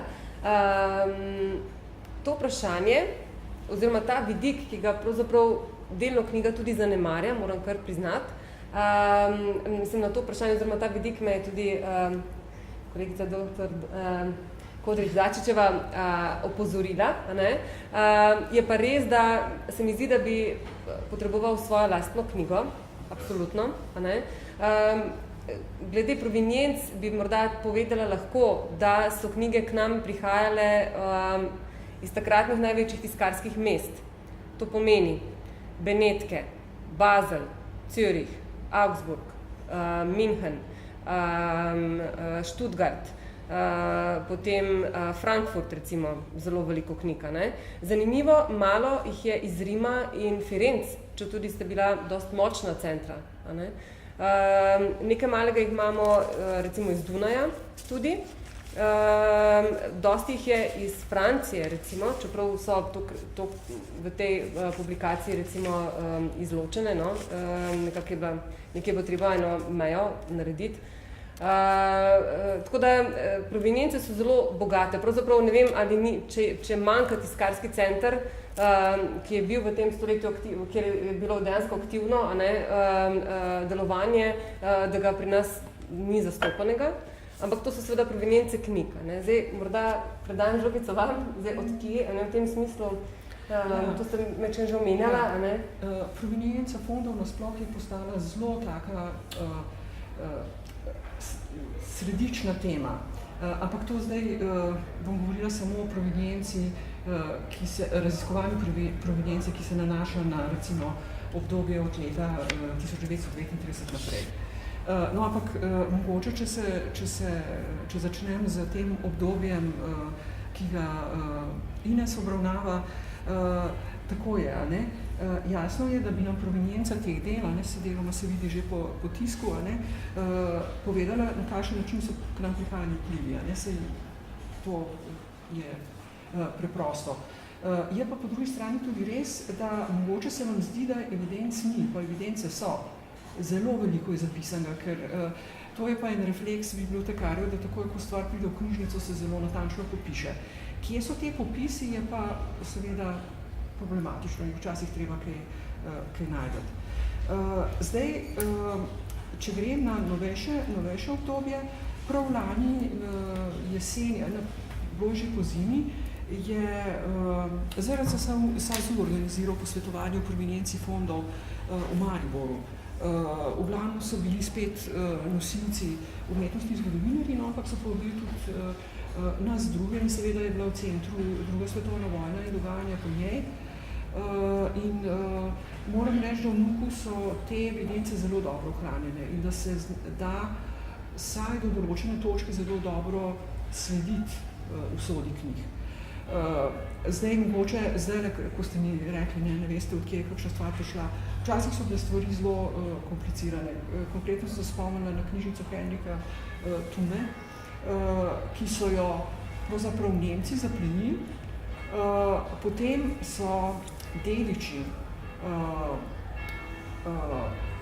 To vprašanje, oziroma ta vidik, ki ga pravzaprav delno knjiga tudi zanemarja, moram kar priznati, mislim na to vprašanje, oziroma ta vidik me je tudi kolegica doktor Kodrič-Dačičeva opozorila. Je pa res, da se mi zdi, da bi potreboval svojo lastno knjigo, absolutno. Glede provenienc bi morda povedala lahko, da so knjige k nam prihajale iz takratnih največjih tiskarskih mest. To pomeni Benetke, Basel, Zürich, Augsburg, München, Stuttgart, potem Frankfurt, recimo, zelo veliko knjig. Zanimivo, malo jih je iz Rima in Firenc, če tudi ste bila dost močna centra. Nekaj malega jih imamo recimo iz Dunaja tudi. Dosti jih je iz Francije, recimo, čeprav so to v tej publikaciji recimo izločene, no? Nekaj bo treba eno mejo narediti. Tako da provenience so zelo bogate. Pravzaprav ne vem, ali če manjka tiskarski center, ki je bil v tem stoletju, kjer je bilo dejansko aktivno delovanje, da ga pri nas ni zastopanega. Ampak to so seveda provenience knjig. Zdaj, morda predajam žogico vam, zdaj odkje, v tem smislu, to ste mečem že omenjala. Provenienca fondov nasploh je postala zelo taka sredična tema. Ampak to zdaj bom govorila samo o provenienci, raziskovanju provenience, ki se nanaša na recimo obdobje od leta 1939 naprej. No, ampak mogoče, če začnem z tem obdobjem, ki ga Ines obravnava, tako je, ne? Jasno je, da bi nam provenienca teh del, deloma se vidi že po tisku, povedala, na kakšen način so k nam prihajali vplivi. To je preprosto. Je pa po drugi strani tudi res, da mogoče se vam zdi, da evidenc ni, pa evidence so. Zelo veliko je zapisanega, ker to je pa en refleks bibliotekarjev, da takoj, ko stvar pride v knjižnico, se zelo natančno popiše. Kje so te popisi, je pa seveda problematično in včasih treba kaj najdeti. Zdaj, če grem na novejše obdobje, prav lani jeseni, bolj že po zimi, je ZRC SAZU organiziral posvetovanje o provenienci fondov v Mariboru. V glavnem so bili spet nosilci umetnostni zgodovinarji, ampak so povabili tudi nas druge in seveda je bila v centru druga svetovna vojna in dogajanja po njej. In moram reči, da v NUK-u so te evidence zelo dobro ohranjene in da se da vsaj do določene točke zelo dobro slediti usodi knjig. Zdaj mogoče, ko ste mi rekli, ne veste, odkje je kakšna stvar prišla, včasih so bile stvari zelo komplicirane. Konkretno so se spomnila na knjižnico Henrika Thume, ki so jo pravzaprav Nemci zaplenili. Potem so dediči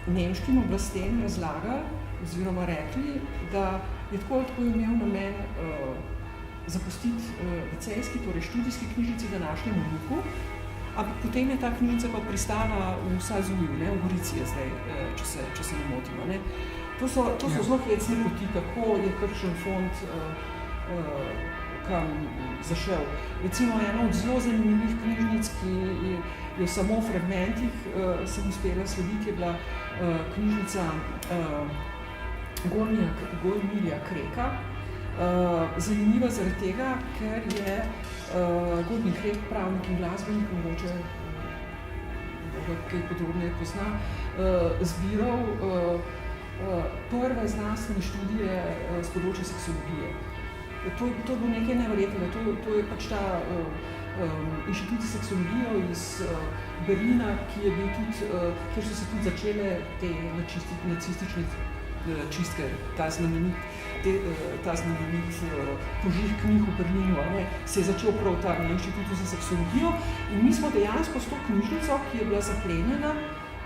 nemškim oblastem razlagali oziroma rekli, da je tako imel namen zapustiti v Celjski, torej študijski knjižnici današnjemu NUK-u, ampak potem je ta knjižnica pa pristala v SAZU-ju, v Gorici je zdaj, če se ne motimo. To so zelo hecne poti, kako je kakšen fond kam zašel. Recimo ena od zelo zanimivih knjižnic, ki je samo v fragmentih sem uspela slediti, je bila knjižnica Gormirja Kreka. Zanimiva zaradi tega, ker je Gornji Krek, pravnik in glasbenik, mogoče kaj podrobneje pozna, zbiral prve znanstvene študije z področja seksologije. To je bilo nekaj neverjetnega. To je pač ta inštitut za seksologije iz Berlina, kjer so se tudi začele te nacistične čistke, ta znamenit požig knjig v Berlinu, se je začel prav ta na inštitutu za seksologijo in mi smo dejansko s to knjižnico, ki je bila zaplenjena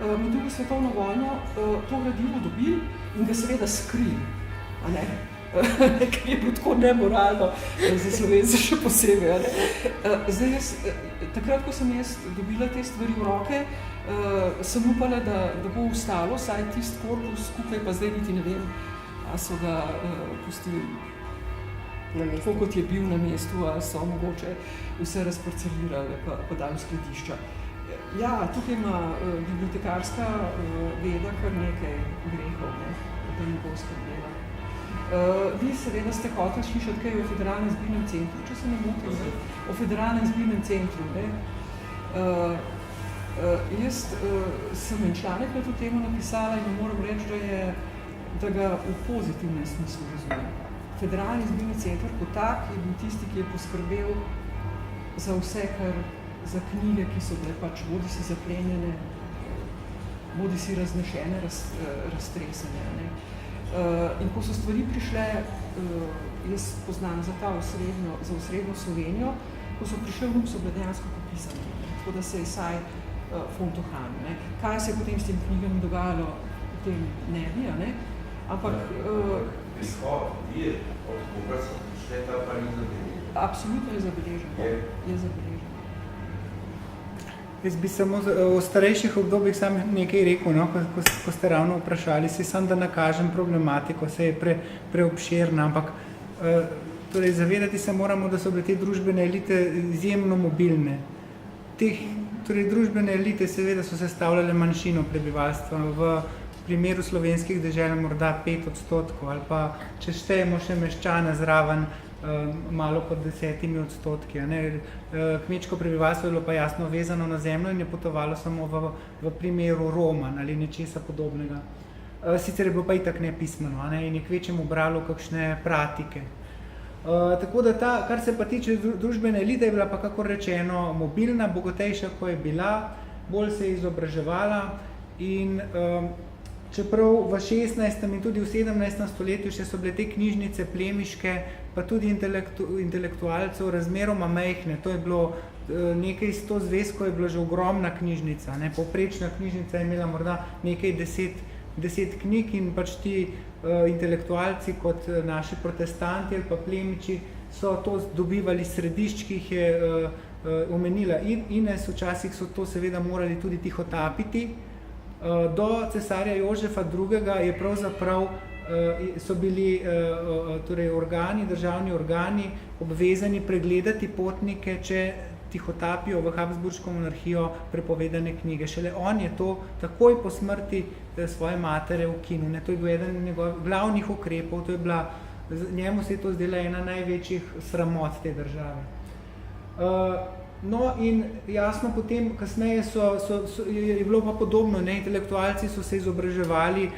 med drugo svetovno vojno, to gradivo dobili in ga seveda skrili, ker je bilo tako nemoralno za Slovence še posebej. Zdaj takrat, ko sem jaz dobila te stvari v roke, sem upala, da bo ostalo, saj tisti korpus skupaj, pa zdaj niti ne vem, a so ga pustili tako, kot je bil na mestu, a so mogoče vse razparcelirali pa dali v skladišča. Ja, tukaj ima bibliotekarska veda kar nekaj grehov, da ne bo skrbela. Vi seveda ste hoteli slišati kaj o Federalnem zbirnem centru, če se ne motim, o Federalnem zbirnem centru. Jaz sem en članek na to temo napisala in moram reči, da ga v pozitivnem smislu razumem. Federalni zbirni center kot tak je bil tisti, ki je poskrbel za vse, kar za knjige, ki so bile pač bodi si zaplenjene, bodi si raznešene, raztresene. In ko so stvari prišle, jaz poznam za osrednjo Slovenijo, ko so prišle v so bile dejansko popisane, tako da se je saj font ohranil. Kaj se je potem s tem knjigami dogajalo, potem ne bi, ampak... Izhod, vir, od koga so prišle, ta pa ni zabeležen. Absolutno je zabeležen. Je zabeležen. Jaz bi samo o starejših obdobjih sam nekaj rekel, ko ste ravno vprašali, sam da nakažem problematiko, se je preobširna, ampak torej zavedati se moramo, da so bile te družbene elite izjemno mobilne. Torej družbene elite seveda so sestavljale manjšino prebivalstva, v primeru slovenskih dežel morda 5%, ali pa če štejemo še meščane zraven, malo pod 10%. Kmečko prebivalstvo je bilo pa jasno vezano na zemljo in je potovalo samo v primeru roman ali nečesa podobnega. Sicer je bilo pa itak nepismeno in je kvečemu bralo kakšne pratike. Tako da kar se pa tiče družbene elite, je bila pa, kakor rečeno, mobilna, bogatejša, ko je bila, bolj se je izobraževala in čeprav v 16. in tudi v 17. stoletju še so bile te knjižnice plemiške, pa tudi intelektualcev razmeroma majhne. To je bilo nekaj 100 zvezkov, je bila že ogromna knjižnica. Povprečna knjižnica je imela morda nekaj 10 knjig in pač ti intelektualci kot naši protestanti ali pa plemiči so to dobivali središč, ki jih je omenila Ines, včasih so to seveda morali tudi tihotapiti. Do cesarja Jožefa II. Je pravzaprav so bili torej organi, državni organi obvezani pregledati potnike, če tihotapijo v Habsburško monarhijo prepovedane knjige. Šele on je to takoj po smrti svoje matere ukinil. To je bil eden njegovih glavnih ukrepov, njemu se je to zdela ena največjih sramot te države. No in jasno potem, kasneje je bilo pa podobno, intelektualci so se izobraževali,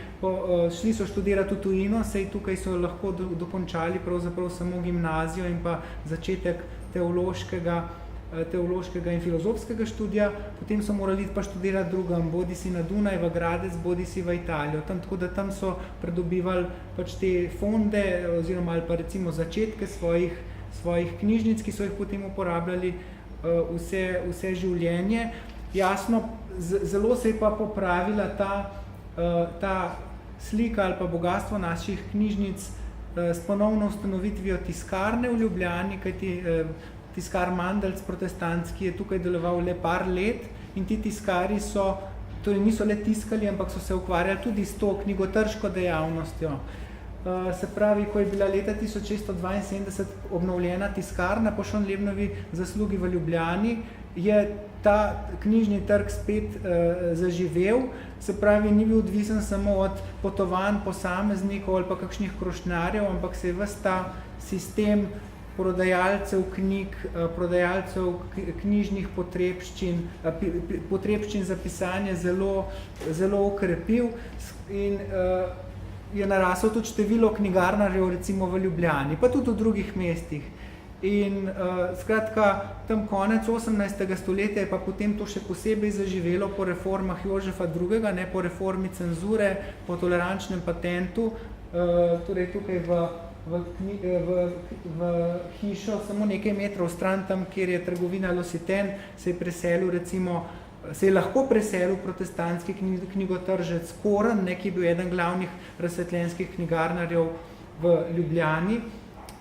šli so študirati v tujino, sej tukaj so lahko dokončali pravzaprav samo gimnazijo in pa začetek teološkega in filozofskega študija, potem so morali pa študirati drugam, bodi si na Dunaj, v Gradec, bodi si v Italijo. Tako da tam so pridobivali pač te fonde oziroma ali pa recimo začetke svojih knjižnic, ki so jih potem uporabljali vse življenje. Jasno, zelo se je pa popravila ta slika ali pa bogatstvo naših knjižnic s ponovno ustanovitvijo tiskarne v Ljubljani, kajti tiskar Mandelc protestantski je tukaj deloval le par let in ti tiskari torej niso le tiskali, ampak so se ukvarjali tudi s to knjigotrško dejavnostjo. se pravi, ko je bila leta 1672 obnovljena tiskarna po Schönlebenovi zaslugi v Ljubljani, je ta knjižni trg spet zaživel, se pravi, ni bil odvisen samo od potovanj posameznikov ali pa kakšnih krošnjarjev, ampak se je ves ta sistem prodajalcev knjig, prodajalcev knjižnih potrebščin za pisanje zelo okrepil in je naraslo tudi število knjigarnarjev recimo v Ljubljani, pa tudi v drugih mestih. In skratka, tam konec 18. stoletja je pa potem to še posebej zaživelo po reformah Jožefa II., ne, po reformi cenzure, po tolerančnem patentu, torej tukaj v hišo, samo nekaj metrov stran tam, kjer je trgovina L'Occitane, se je preselil recimo, se je lahko preselil protestantski knjigotržec Koren, ki je bil eden glavnih razsvetljenskih knjigarnarjev v Ljubljani.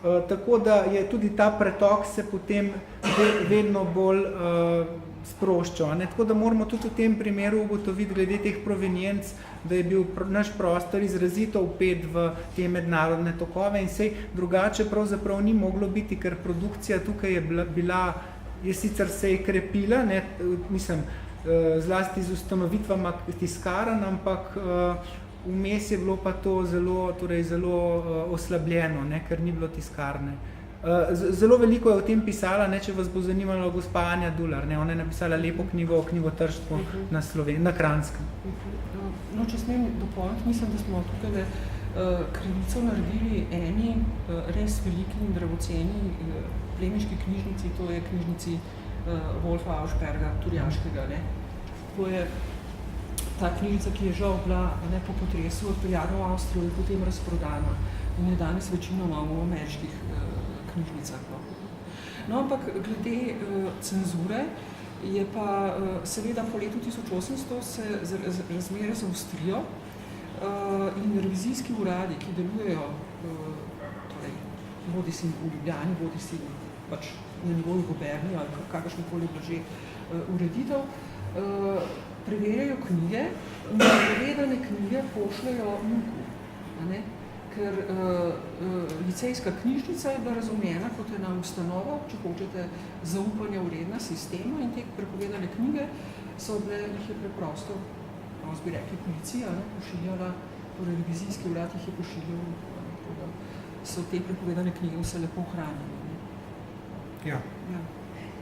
Tako da je tudi ta pretok se potem vedno bolj sproščal. Tako da moramo tudi v tem primeru ugotoviti glede teh provenienc, da je bil naš prostor izrazito vpet v te mednarodne tokove in sej drugače pravzaprav ni moglo biti, ker produkcija tukaj je sicer se je krepila, ne, mislim, zlasti z ustanovitvama tiskaran, ampak vmes je bilo pa to zelo oslabljeno, ne, ker ni bilo tiskarne. Zelo veliko je o tem pisala, ne, če vas bo zanimalo gospa Anja Dular, ne, ona je napisala lepo knjigo o knjigotržstvu na Kranjskem. No, če smem dopolniti, mislim, da smo tukaj krivico naredili eni res veliki in dragoceni plemiški knjižnici, to je knjižnici Wolfa Auersperga, Turjaškega. Ne. To je ta knjižnica, ki je žal bila po potresu odpeljana v Avstrijo in potem razprodana in je danes večinoma v ameriških knjižnicah. No, ampak glede cenzure je pa seveda po letu 1800 se razmere zaostrijo in revizijski uradi, ki delujejo torej, bodisi v Ljubljani, bodisi pač na nivoju gubernijo ali kakršnekoli bila že ureditev, preverjajo knjige in prevedane knjige pošljajo NUK-u, ker licejska knjižnica je bila razumljena kot ena ustanova, če hočete, zaupanja vredna sistema in te prepovedane knjige so bile, jih je preprosto, bi rekli, policija pošiljala, torej revizijski urad jih je pošiljal, da so te prepovedane knjige vse lepo ohranjene. Ja.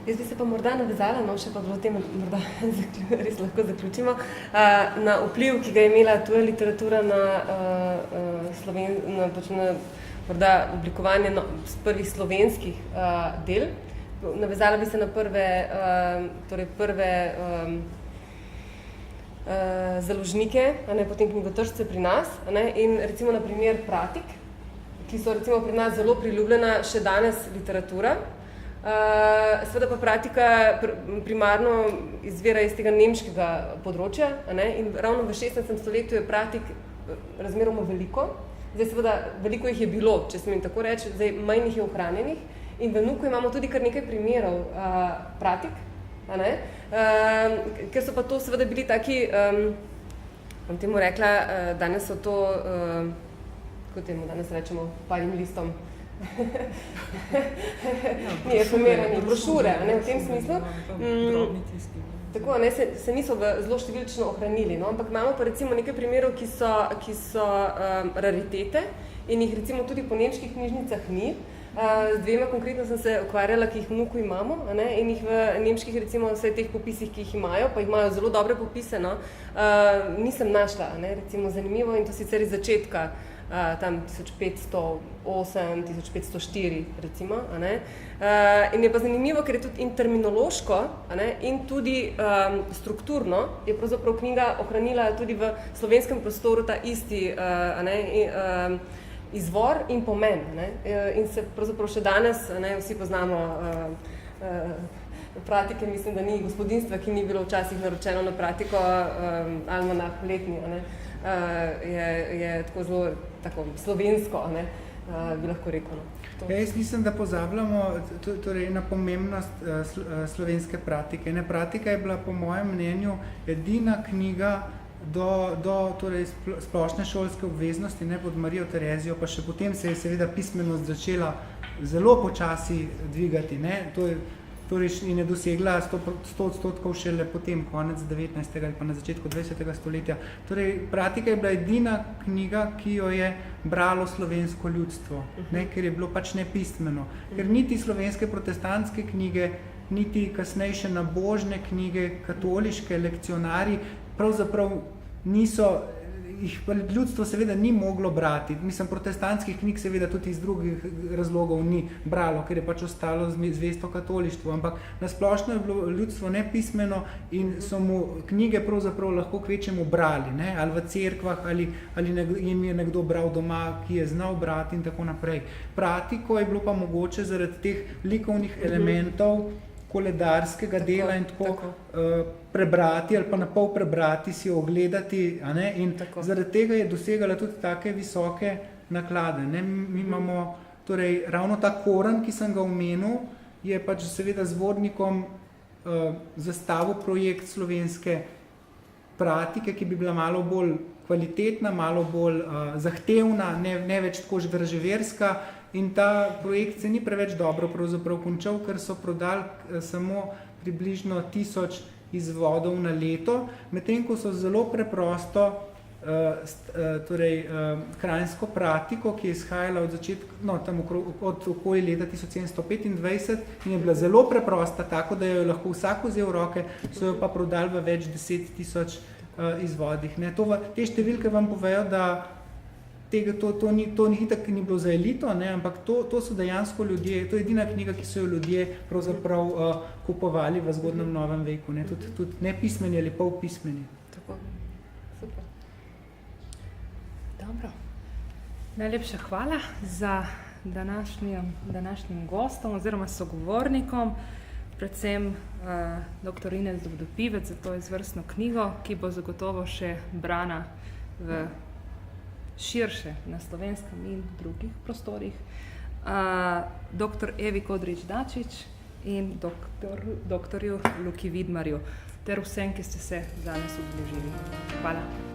Jaz bi se pa morda navezala, no še pa v tem morda res lahko zaključimo, na vpliv, ki ga je imela tuja literatura na morda oblikovanje prvih slovenskih del. Navezala bi se na prve založnike, potem knjigotržce pri nas, in recimo na primer Pratik, ki so recimo pri nas zelo priljubljena še danes literatura. Seveda pa Pratika primarno izvira iz tega nemškega področja, in ravno v 16. stoletju je Pratik razmeroma veliko. Zdaj seveda veliko jih je bilo, če smem tako reči, zdaj manj jih je ohranjenih. In v NUK-u imamo tudi kar nekaj primerov Pratik, ker so pa to seveda bili taki, bom temu rekla, danes so to, kot temu danes rečemo, parim listom, ni efemerani, brošure, v tem smislu. Tako, se niso zelo številčno ohranili, ampak imamo pa recimo nekaj primerov, ki so raritete in jih recimo tudi po nemških knjižnicah ni. Z dvema konkretno sem se ukvarjala, ki jih v NUK-u imamo, in jih v nemških recimo vseh teh popisih, ki jih imajo, pa jih imajo zelo dobre popise, nisem našla, recimo zanimivo, in to sicer iz začetka, tam 1508, 1504 recimo, in je pa zanimivo, ker je tudi in terminološko, in tudi strukturno je pravzaprav knjiga ohranila tudi v slovenskem prostoru ta isti izvor in pomen, in se pravzaprav še danes, vsi poznamo Pratike, mislim, da ni gospodinstva, ki ni bilo včasih naročeno na Pratiko, almanah letni, je tako zelo tako slovensko, bi lahko rekel. Jaz mislim, da pozabljamo torej na pomembnost slovenske Pratike. Pratika je bila po mojem mnenju edina knjiga do torej splošne šolske obveznosti, ne, pod Marijo Terezijo, pa še potem se je seveda pismenost začela zelo počasi dvigati, ne, in je dosegla 100% šele potem, konec 19. ali pa na začetku 20. stoletja. Torej, Pratika je bila edina knjiga, ki jo je bralo slovensko ljudstvo, ne, ker je bilo pač nepismeno. Ker niti slovenske protestantske knjige, niti kasnejše nabožne knjige, katoliške, lekcionari, pravzaprav jih ljudstvo seveda ni moglo brati. Mislim, protestantskih knjig seveda tudi iz drugih razlogov ni bralo, ker je pač ostalo zvesto katolištvu, ampak nasplošno je bilo ljudstvo nepismeno in so mu knjige pravzaprav lahko kvečemu brali, ne? Ali v cerkvah, ali jim je nekdo bral doma, ki je znal brati in tako naprej. Pratiko je bilo pa mogoče zaradi teh likovnih elementov, koledarskega dela in tako prebrati ali pa na pol prebrati, si jo ogledati, a ne? In zaradi tega je dosegala tudi take visoke naklade. Ne? Mi imamo torej ravno ta Koran, ki sem ga omenil, je pač seveda z vodnikom zastavil projekt slovenske pratike, ki bi bila malo bolj kvalitetna, malo bolj zahtevna, ne več tako vraževerska. In ta projekt se ni preveč dobro pravzaprav končal, ker so prodali samo približno 1000 izvodov na leto, medtem ko so zelo preprosto kranjsko pratiko, ki je izhajala od začetka, od okoli leta 1725 in je bila zelo preprosta, tako da jo je lahko vsak vzel v roke, so jo pa prodali v več 10 000 izvodih. Ne. Te številke vam povejo, da to ni itak, ni bilo za elito, ne, ampak to so dejansko ljudje, to je edina knjiga, ki so jo ljudje pravzaprav kupovali v zgodnem novem veku, ne, tudi nepismeni ali polpismeni. Tako, super. Dobro. Najlepša hvala za današnjim gostom oziroma sogovornikom, predvsem dr. Ines Vodopivec za to izvrstno knjigo, ki bo zagotovo še brana v širše na slovenskem in drugih prostorih, dr. Evi Kodrič-Dačič in dr. Luki Vidmarju ter vsem, ki ste se danes udeležili. Hvala.